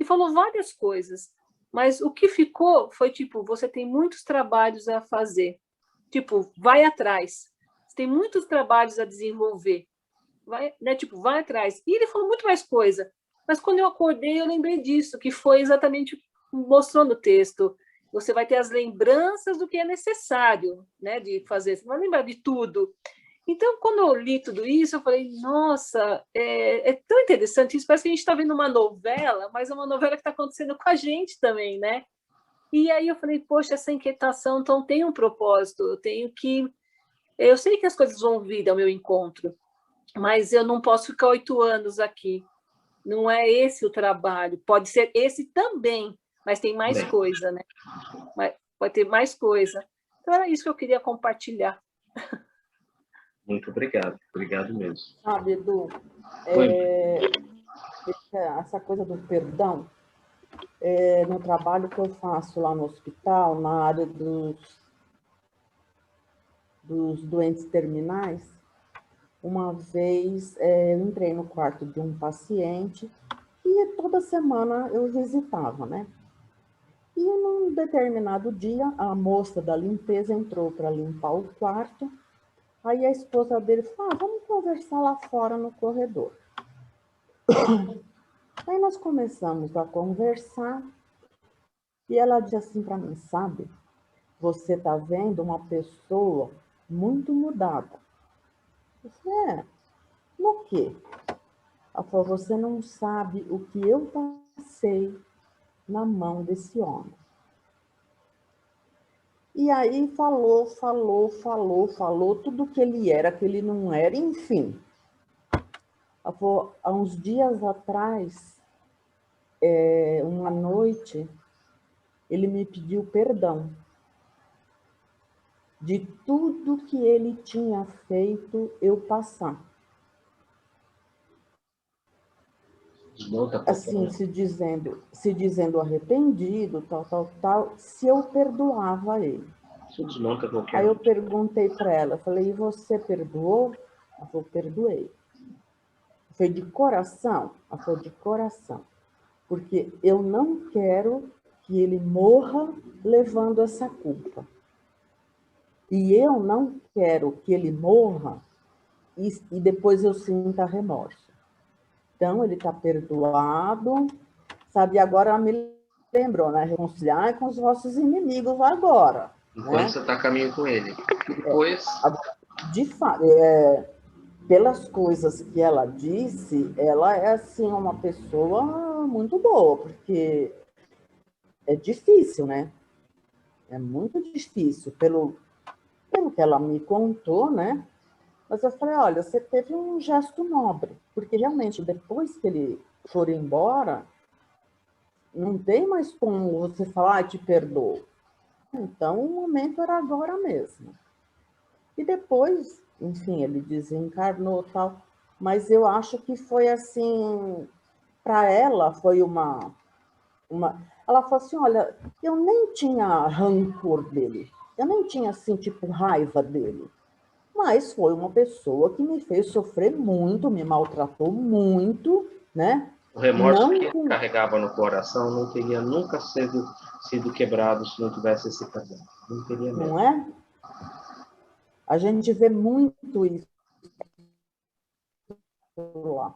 e falou várias coisas. Mas o que ficou foi, tipo, você tem muitos trabalhos a fazer. Tipo, vai atrás. Você tem muitos trabalhos a desenvolver. Vai, né? Tipo, vai atrás. E ele falou muito mais coisa. Mas quando eu acordei, eu lembrei disso, que foi exatamente mostrou no texto. Você vai ter as lembranças do que é necessário, né, de fazer. Você não vai lembrar de tudo. Então, quando eu li tudo isso, eu falei, nossa, é tão interessante isso. Parece que a gente está vendo uma novela, mas é uma novela que está acontecendo com a gente também, né? E aí eu falei, poxa, essa inquietação então tem um propósito, eu tenho que... Eu sei que as coisas vão vir ao meu encontro, mas eu não posso ficar 8 anos aqui. Não é esse o trabalho. Pode ser esse também, mas tem mais Bem, coisa, né? Pode ter mais coisa. Então, era isso que eu queria compartilhar. muito obrigado. Obrigado mesmo. Sabe, Edu, Oi, essa coisa do perdão, no trabalho que eu faço lá no hospital, na área dos doentes terminais, uma vez eu entrei no quarto de um paciente e toda semana eu visitava, né? E num determinado dia, a moça da limpeza entrou para limpar o quarto, aí a esposa dele falou, vamos conversar lá fora no corredor. Aí nós começamos a conversar e ela disse assim para mim, sabe, você está vendo uma pessoa muito mudada. Eu falei, no quê? Ela falou, você não sabe o que eu passei na mão desse homem. E aí falou tudo que ele era, que ele não era, enfim. Ela falou, há uns dias atrás, uma noite, ele me pediu perdão de tudo que ele tinha feito eu passar. desmonta Assim, qualquer se dizendo arrependido, tal, se eu perdoava ele. Isso desmonta qualquer Aí eu um. perguntei para ela, falei, e você perdoou? Ela falou, perdoei. Foi de coração? Ela falou, de coração. Porque eu não quero que ele morra levando essa culpa. E eu não quero que ele morra e depois eu sinta remorso. Então, ele está perdoado, sabe? E agora ela me lembrou, né? Reconciliar com os vossos inimigos agora. Enquanto Né? você está a caminho com ele. Depois, De fato, pelas coisas que ela disse, ela é, assim, uma pessoa muito boa, porque é difícil, né? É muito difícil, pelo que ela me contou, né? Mas eu falei, olha, você teve um gesto nobre, porque realmente, depois que ele for embora, não tem mais como você falar, te perdoo. Então, o momento era agora mesmo. E depois, enfim, ele desencarnou e tal, mas eu acho que foi assim, para ela foi uma... Ela falou assim, olha, eu nem tinha rancor dele, eu nem tinha, assim, tipo, raiva dele, mas foi uma pessoa que me fez sofrer muito, me maltratou muito, né? o remorso Não que ele com... carregava no coração não teria nunca sido quebrado se não tivesse esse perdão. Não teria mesmo. Não é? A gente vê muito isso lá.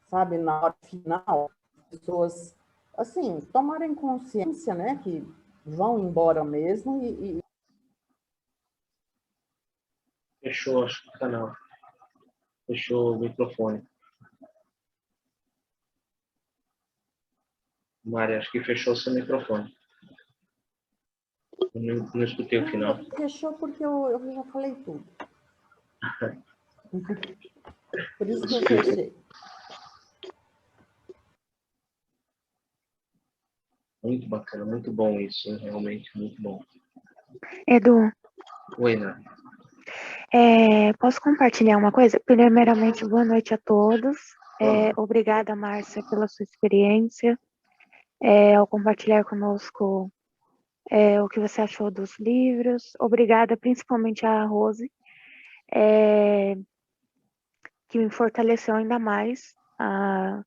Sabe, na hora final, as pessoas, assim, tomarem consciência, né, que vão embora mesmo Fechou, acho que o canal. Fechou o microfone. Mari, acho que fechou o seu microfone. Eu não escutei o final. fechou porque eu já falei tudo. Por isso que eu fechei. Muito bacana, muito bom isso, realmente muito bom. Edu, Oi, Nath. posso compartilhar uma coisa? Primeiramente, boa noite a todos. Obrigada, Márcia, pela sua experiência, ao compartilhar conosco o que você achou dos livros. Obrigada principalmente à Rose, que me fortaleceu ainda mais a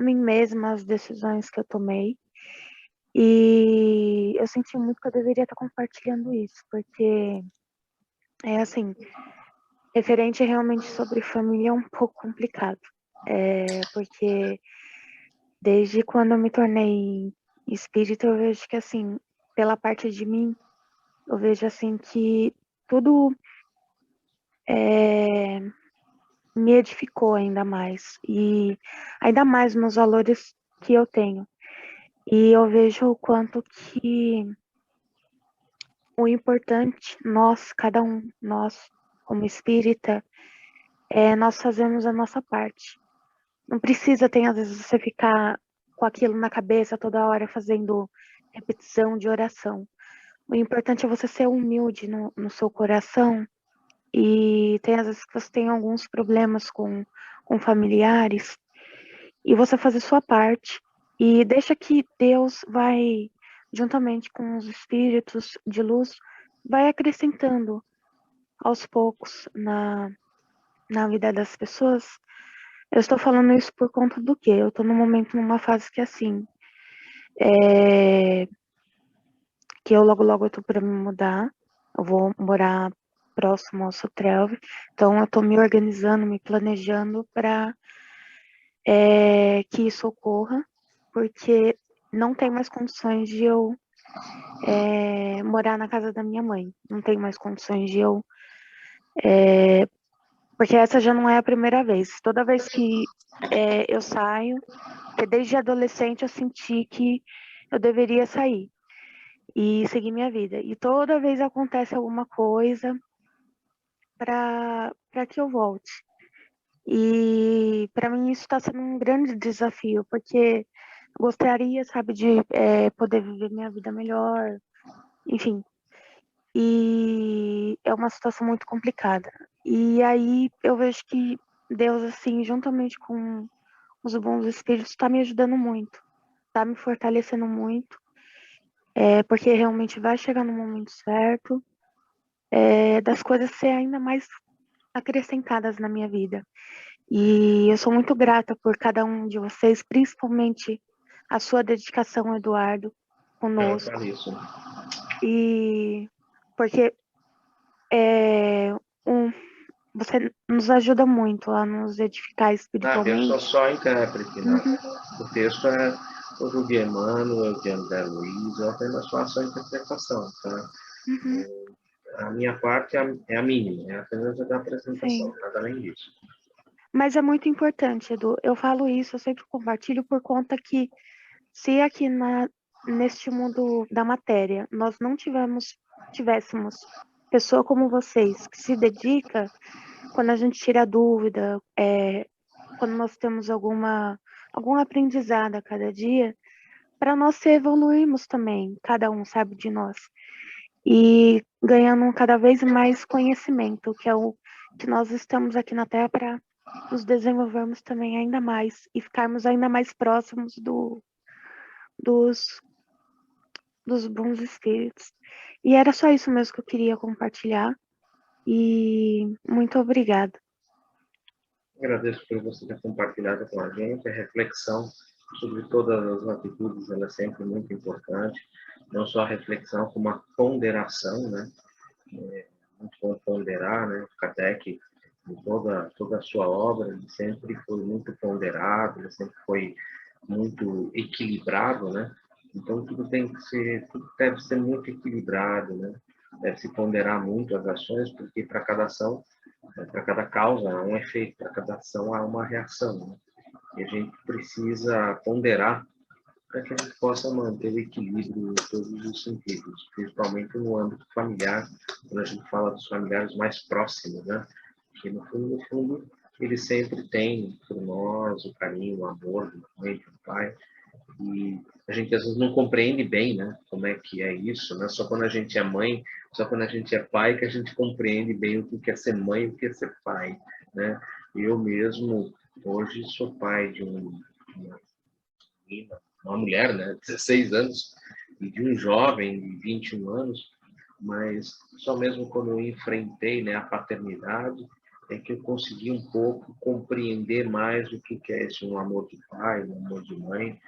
mim mesma, as decisões que eu tomei. E eu senti muito que eu deveria estar compartilhando isso, porque assim, referente realmente sobre família é um pouco complicado, porque desde quando eu me tornei espírita, eu vejo que, assim, pela parte de mim, eu vejo, assim, que tudo me edificou ainda mais, e ainda mais nos valores que eu tenho. E eu vejo o quanto que o importante, nós, cada um, nós, como espírita, nós fazemos a nossa parte. Não precisa, tem às vezes, você ficar com aquilo na cabeça toda hora fazendo repetição de oração. O importante é você ser humilde no seu coração. E tem às vezes que você tem alguns problemas com familiares e você fazer sua parte e deixa que Deus vai, juntamente com os espíritos de luz, vai acrescentando aos poucos na vida das pessoas. Eu estou falando isso por conta do quê? Eu estou no momento, numa fase que assim, que eu logo eu tô para me mudar, eu vou morar próximo ao Sotrelv, então eu estou me organizando, me planejando para que isso ocorra, porque não tem mais condições de eu morar na casa da minha mãe, não tem mais condições de eu, porque essa já não é a primeira vez. Toda vez que eu saio, porque desde adolescente eu senti que eu deveria sair e seguir minha vida. E toda vez acontece alguma coisa para que eu volte. E para mim isso está sendo um grande desafio, porque eu gostaria, sabe, de poder viver minha vida melhor, enfim. E é uma situação muito complicada. E aí eu vejo que Deus, assim, juntamente com os bons espíritos, está me ajudando muito, está me fortalecendo muito, porque realmente vai chegar no momento certo, das coisas ser ainda mais acrescentadas na minha vida. E eu sou muito grata por cada um de vocês, principalmente a sua dedicação, Eduardo, conosco. Isso. E porque você nos ajuda muito a nos edificar espiritualmente. Eu sou só intérprete, né? O texto é o de Emmanuel, de André Luiz, eu apenas faço a interpretação, tá? A minha parte é a mínima, é apenas a da apresentação, nada além disso. Mas é muito importante, Edu. Eu falo isso, eu sempre compartilho por conta que se aqui neste mundo da matéria nós não tivéssemos pessoa como vocês que se dedica, quando a gente tira dúvida, quando nós temos algum aprendizado a cada dia, para nós evoluirmos também, cada um sabe de nós, e ganhando cada vez mais conhecimento, que é o que nós estamos aqui na Terra para nos desenvolvermos também ainda mais e ficarmos ainda mais próximos dos bons espíritos. E era só isso mesmo que eu queria compartilhar. E muito obrigada. Agradeço por você ter compartilhado com a gente. A reflexão sobre todas as atitudes ela é sempre muito importante. Não só a reflexão, como a ponderação, né? Muito bom ponderar, né? Kardec, em toda a sua obra, ele sempre foi muito ponderado, ele sempre foi muito equilibrado, né? Então tudo deve ser muito equilibrado, né? Deve se ponderar muito as ações, porque para cada ação, para cada causa há um efeito, para cada ação há uma reação, né? E a gente precisa ponderar para que a gente possa manter o equilíbrio em todos os sentidos, principalmente no âmbito familiar, quando a gente fala dos familiares mais próximos, né? Que no fundo, eles sempre têm por nós o carinho, o amor do mãe, do pai, e a gente às vezes não compreende bem, né? Como é que é isso, né? Só quando a gente é mãe, só quando a gente é pai que a gente compreende bem o que é ser mãe e o que é ser pai, né? Eu mesmo hoje sou pai de uma menina, uma mulher, né, 16 anos, e de um jovem de 21 anos, mas só mesmo quando eu enfrentei, né, a paternidade, é que eu consegui um pouco compreender mais o que é esse um amor de pai, um amor de mãe,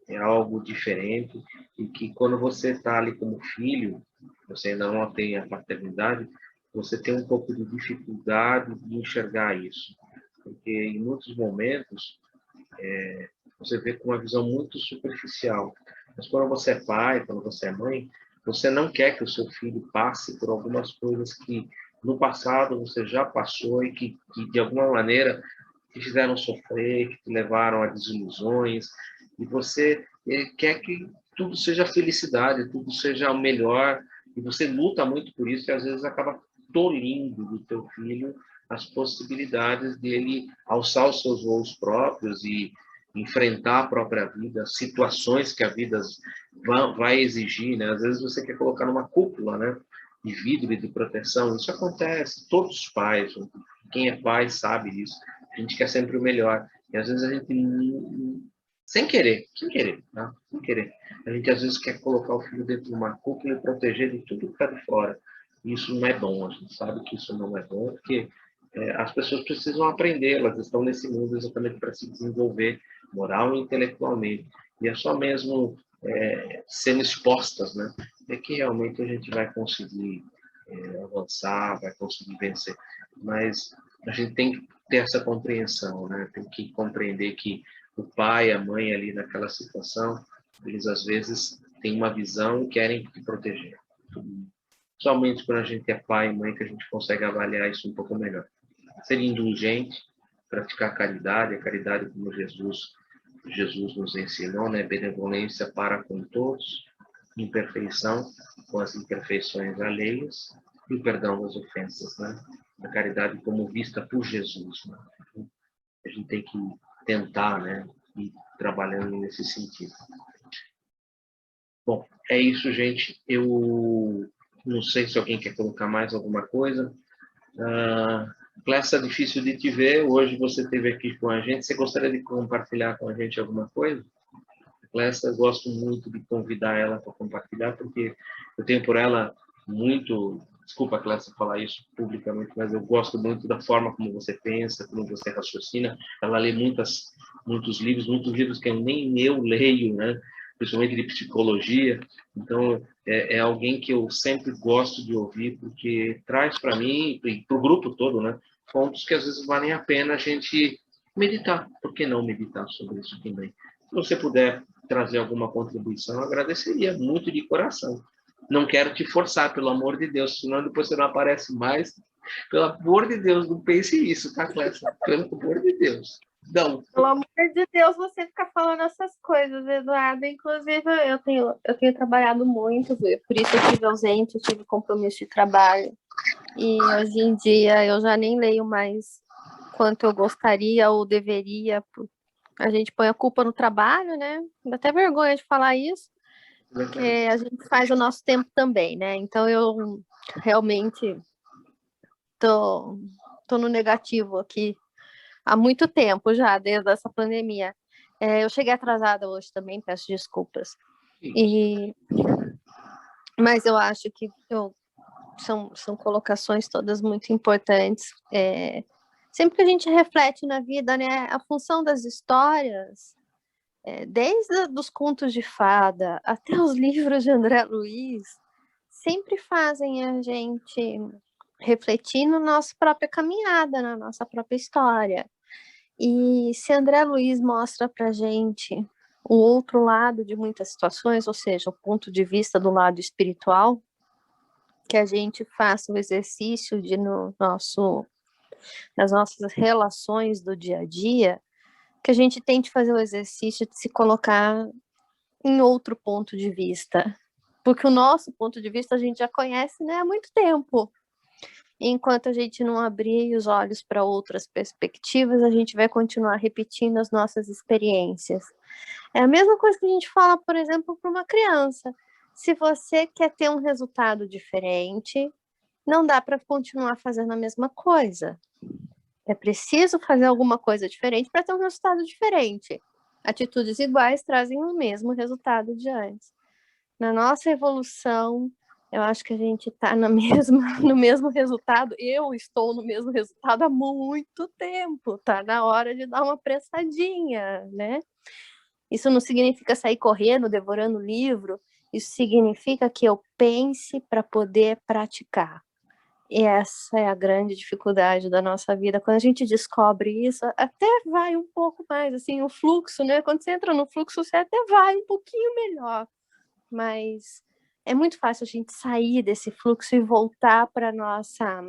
é algo diferente, e que quando você está ali como filho, você ainda não tem a paternidade, você tem um pouco de dificuldade de enxergar isso, porque em muitos momentos você vê com uma visão muito superficial. Mas quando você é pai, quando você é mãe, você não quer que o seu filho passe por algumas coisas que no passado você já passou e que de alguma maneira te fizeram sofrer, que te levaram a desilusões. e você quer que tudo seja felicidade, tudo seja o melhor, e você luta muito por isso, e às vezes acaba tolindo do teu filho as possibilidades dele alçar os seus voos próprios e enfrentar a própria vida, situações que a vida vai exigir, né? Às vezes você quer colocar numa cúpula, né, de vidro e de proteção. Isso acontece, todos os pais, quem é pai sabe disso. A gente quer sempre o melhor. E às vezes a gente, sem querer, tá? Sem querer, a gente às vezes quer colocar o filho dentro de uma cúpula e proteger de tudo que está de fora. Isso não é bom, a gente sabe que isso não é bom, porque as pessoas precisam aprender, elas estão nesse mundo exatamente para se desenvolver moral e intelectualmente. E é só mesmo sendo expostas, né, é que realmente a gente vai conseguir avançar, vai conseguir vencer. Mas a gente tem que ter essa compreensão, né? Tem que compreender que o pai, a mãe ali naquela situação, eles às vezes têm uma visão e querem te proteger. Somente quando a gente é pai e mãe que a gente consegue avaliar isso um pouco melhor. Ser indulgente, praticar caridade, a caridade como Jesus nos ensinou, né? Benevolência para com todos, imperfeição com as imperfeições alheias e o perdão das ofensas, né? A caridade como vista por Jesus, né? A gente tem que tentar, né, ir trabalhando nesse sentido. Bom, é isso, gente. Eu não sei se alguém quer colocar mais alguma coisa. Clécia, é difícil de te ver. Hoje você esteve aqui com a gente. Você gostaria de compartilhar com a gente alguma coisa? Clécia, eu gosto muito de convidar ela para compartilhar, porque eu tenho por ela muito... Desculpa, Clécia, falar isso publicamente, mas eu gosto muito da forma como você pensa, como você raciocina. Ela lê muitos livros que eu nem eu leio, né? Principalmente de psicologia. Então, é alguém que eu sempre gosto de ouvir, porque traz para mim e para o grupo todo, né, pontos que às vezes valem a pena a gente meditar. Por que não meditar sobre isso também? Se você puder trazer alguma contribuição, eu agradeceria muito de coração. Não quero te forçar, pelo amor de Deus, senão depois você não aparece mais. Pelo amor de Deus, não pense isso, tá, Clécia? Pelo amor de Deus. Não. Pelo amor de Deus, você fica falando essas coisas, Eduardo. Inclusive, eu tenho trabalhado muito, por isso eu estive ausente, eu tive compromisso de trabalho. E hoje em dia eu já nem leio mais quanto eu gostaria ou deveria. A gente põe a culpa no trabalho, né? Dá até vergonha de falar isso, porque a gente faz o nosso tempo também, né? Então eu realmente tô no negativo aqui há muito tempo já, desde essa pandemia. Eu cheguei atrasada hoje também, peço desculpas. Mas eu acho que são colocações todas muito importantes. Sempre que a gente reflete na vida, né, a função das histórias, desde os contos de fada até os livros de André Luiz, sempre fazem a gente refletir na nossa própria caminhada, na nossa própria história. E se André Luiz mostra para a gente o outro lado de muitas situações, ou seja, o ponto de vista do lado espiritual, que a gente faça o exercício nas nossas relações do dia a dia, que a gente tente fazer o exercício de se colocar em outro ponto de vista, porque o nosso ponto de vista a gente já conhece, né, há muito tempo. Enquanto a gente não abrir os olhos para outras perspectivas, a gente vai continuar repetindo as nossas experiências. É a mesma coisa que a gente fala, por exemplo, para uma criança. Se você quer ter um resultado diferente, não dá para continuar fazendo a mesma coisa. É preciso fazer alguma coisa diferente para ter um resultado diferente. Atitudes iguais trazem o mesmo resultado de antes. Na nossa evolução, eu acho que a gente está no mesmo resultado. Eu estou no mesmo resultado há muito tempo. Está na hora de dar uma pressadinha, né? Isso não significa sair correndo, devorando livro. Isso significa que eu pense para poder praticar. E essa é a grande dificuldade da nossa vida. Quando a gente descobre isso, até vai um pouco mais, assim, o fluxo, né? Quando você entra no fluxo, você até vai um pouquinho melhor. Mas é muito fácil a gente sair desse fluxo e voltar para a nossa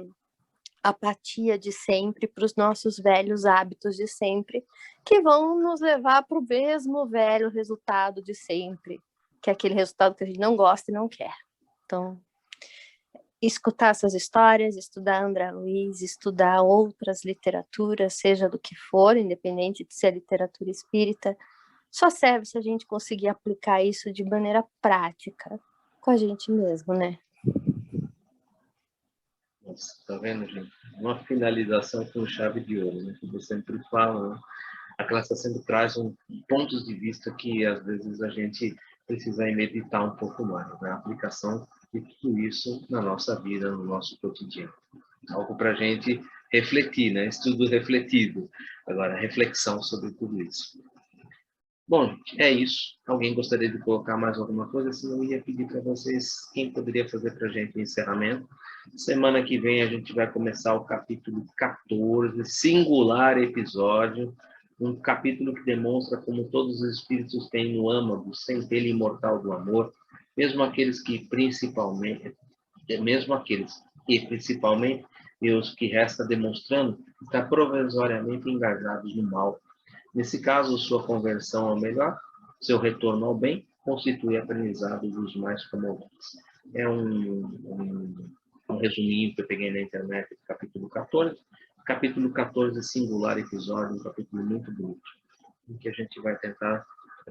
apatia de sempre, para os nossos velhos hábitos de sempre, que vão nos levar para o mesmo velho resultado de sempre, que é aquele resultado que a gente não gosta e não quer. Então, escutar essas histórias, estudar André Luiz, estudar outras literaturas, seja do que for, independente de ser literatura espírita, só serve se a gente conseguir aplicar isso de maneira prática, com a gente mesmo, né? Nossa, tá vendo, gente? Uma finalização com chave de ouro, né? Que você sempre fala, né? A classe sempre traz pontos de vista que, às vezes, a gente precisa meditar um pouco mais, né? A aplicação de tudo isso na nossa vida, no nosso cotidiano. Algo para a gente refletir, né? Estudo refletido. Agora, reflexão sobre tudo isso. Bom, gente, é isso. Alguém gostaria de colocar mais alguma coisa? Senão eu ia pedir para vocês quem poderia fazer para a gente o encerramento. Semana que vem a gente vai começar o capítulo 14, singular episódio, um capítulo que demonstra como todos os espíritos têm no âmago, centelha imortal do amor, mesmo aqueles que principalmente, e os que resta demonstrando, está provisoriamente engajados no mal. Nesse caso, sua conversão ao melhor, seu retorno ao bem, constitui aprendizado dos mais comoventes. É um resuminho que eu peguei na internet, capítulo 14. Capítulo 14, singular episódio, um capítulo muito bonito, em que a gente vai tentar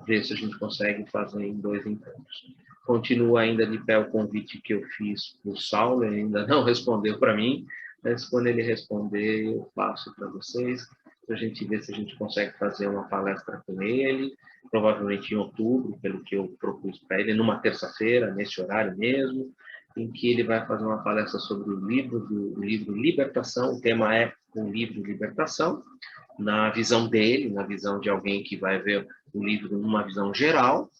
ver se a gente consegue fazer em 2 encontros. Continua ainda de pé o convite que eu fiz para o Saulo, ele ainda não respondeu para mim, mas quando ele responder, eu passo para vocês, para a gente ver se a gente consegue fazer uma palestra com ele, provavelmente em outubro, pelo que eu propus para ele, numa terça-feira, nesse horário mesmo, em que ele vai fazer uma palestra sobre o livro Libertação. O tema é o livro Libertação, na visão dele, na visão de alguém que vai ver o livro numa visão geral,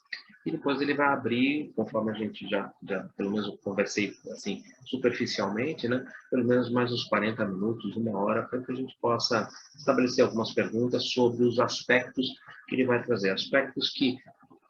e depois ele vai abrir, conforme a gente já pelo menos eu conversei assim, superficialmente, né? Pelo menos mais uns 40 minutos, 1 hora, para que a gente possa estabelecer algumas perguntas sobre os aspectos que ele vai trazer, aspectos que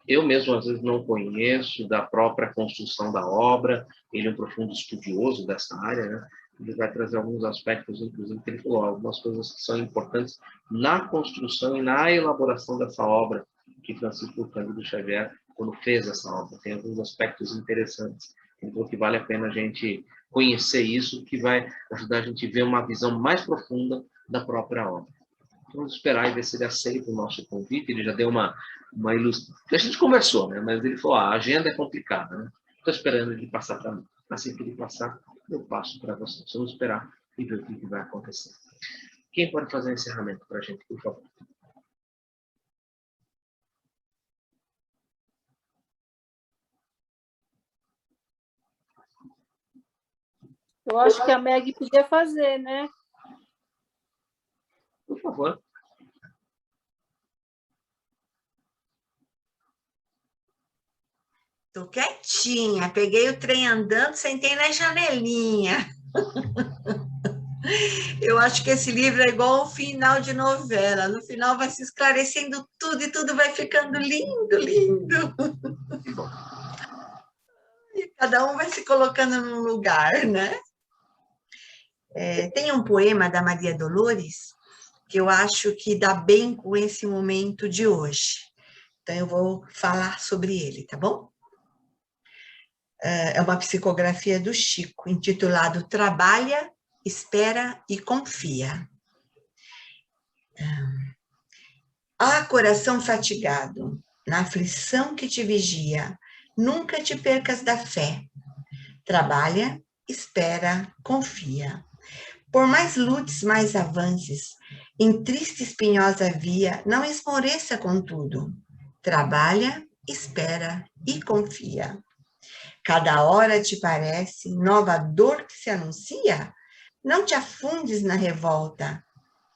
eu mesmo às vezes não conheço da própria construção da obra. Ele é um profundo estudioso dessa área, né? Ele vai trazer alguns aspectos, inclusive, que ele falou, algumas coisas que são importantes na construção e na elaboração dessa obra que Francisco Cândido Xavier, quando fez essa obra. Tem alguns aspectos interessantes. Então, que vale a pena a gente conhecer isso, que vai ajudar a gente a ver uma visão mais profunda da própria obra. Vamos esperar e ver se ele aceita o nosso convite. Ele já deu uma ilustração. A gente conversou, né? Mas ele falou, a agenda é complicada, né? Estou esperando ele passar para mim. Assim que ele passar, eu passo para vocês. Vamos esperar e ver o que vai acontecer. Quem pode fazer o encerramento para a gente, por favor? Eu acho que a Meg podia fazer, né? Por favor. Tô quietinha, peguei o trem andando, sentei na janelinha. Eu acho que esse livro é igual ao final de novela. No final vai se esclarecendo tudo e tudo vai ficando lindo, lindo. E cada um vai se colocando num lugar, né? Tem um poema da Maria Dolores que eu acho que dá bem com esse momento de hoje. Então, eu vou falar sobre ele, tá bom? É uma psicografia do Chico, intitulado Trabalha, Espera e Confia. Ah, coração fatigado, na aflição que te vigia, nunca te percas da fé. Trabalha, espera, confia. Por mais lutes, mais avances, em triste espinhosa via, não esmoreça contudo. Trabalha, espera e confia. Cada hora te parece nova dor que se anuncia? Não te afundes na revolta.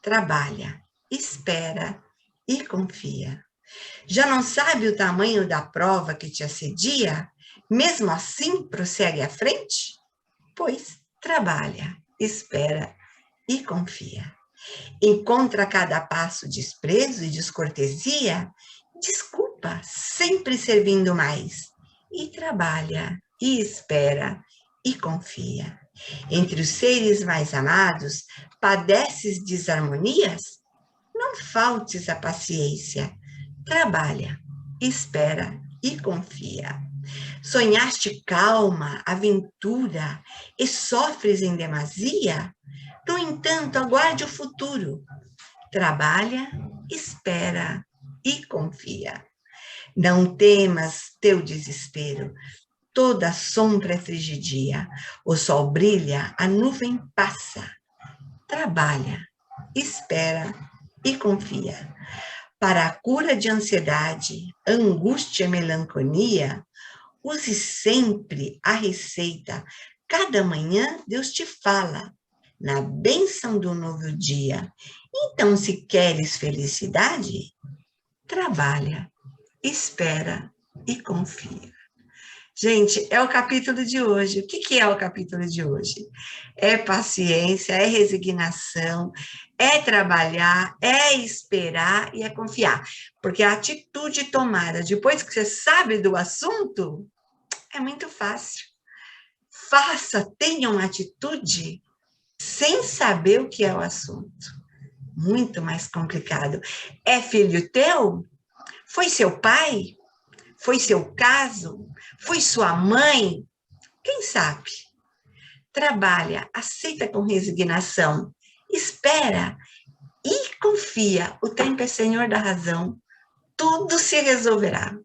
Trabalha, espera e confia. Já não sabe o tamanho da prova que te assedia? Mesmo assim, prossegue à frente? Pois trabalha, espera e confia. Encontra a cada passo desprezo e descortesia? Desculpa, sempre servindo mais. E trabalha, e espera, e confia. Entre os seres mais amados, padeces desarmonias? Não faltes a paciência. Trabalha, espera e confia. Sonhaste calma, aventura e sofres em demasia? No entanto, aguarde o futuro. Trabalha, espera e confia. Não temas teu desespero. Toda sombra é frigidia. O sol brilha, a nuvem passa. Trabalha, espera e confia. Para a cura de ansiedade, angústia e melancolia, use sempre a receita. Cada manhã Deus te fala, na bênção do novo dia. Então, se queres felicidade, trabalha, espera e confia. Gente, é o capítulo de hoje. O que é o capítulo de hoje? É paciência, é resignação, é trabalhar, é esperar e é confiar. Porque a atitude tomada depois que você sabe do assunto é muito fácil. Faça, tenha uma atitude sem saber o que é o assunto. Muito mais complicado. É filho teu? Foi seu pai? Foi seu caso? Foi sua mãe? Quem sabe? Trabalha, aceita com resignação, espera e confia. O tempo é senhor da razão. Tudo se resolverá.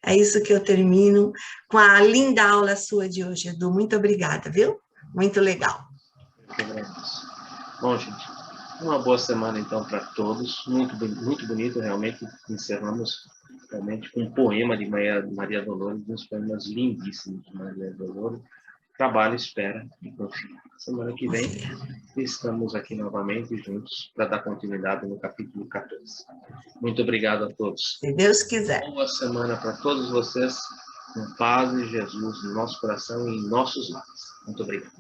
É isso que eu termino com a linda aula sua de hoje, Edu. Muito obrigada, viu? Muito legal. Bom, gente, uma boa semana então para todos. Muito bonito, realmente. Encerramos realmente com um poema de Maria Dolores, uns poemas lindíssimos de Maria Dolores. Trabalho, espera e confia. Semana que vem estamos aqui novamente juntos para dar continuidade no capítulo 14. Muito obrigado a todos. Se Deus quiser. Boa semana para todos vocês. Com paz de Jesus no nosso coração e em nossos lares. Muito obrigado.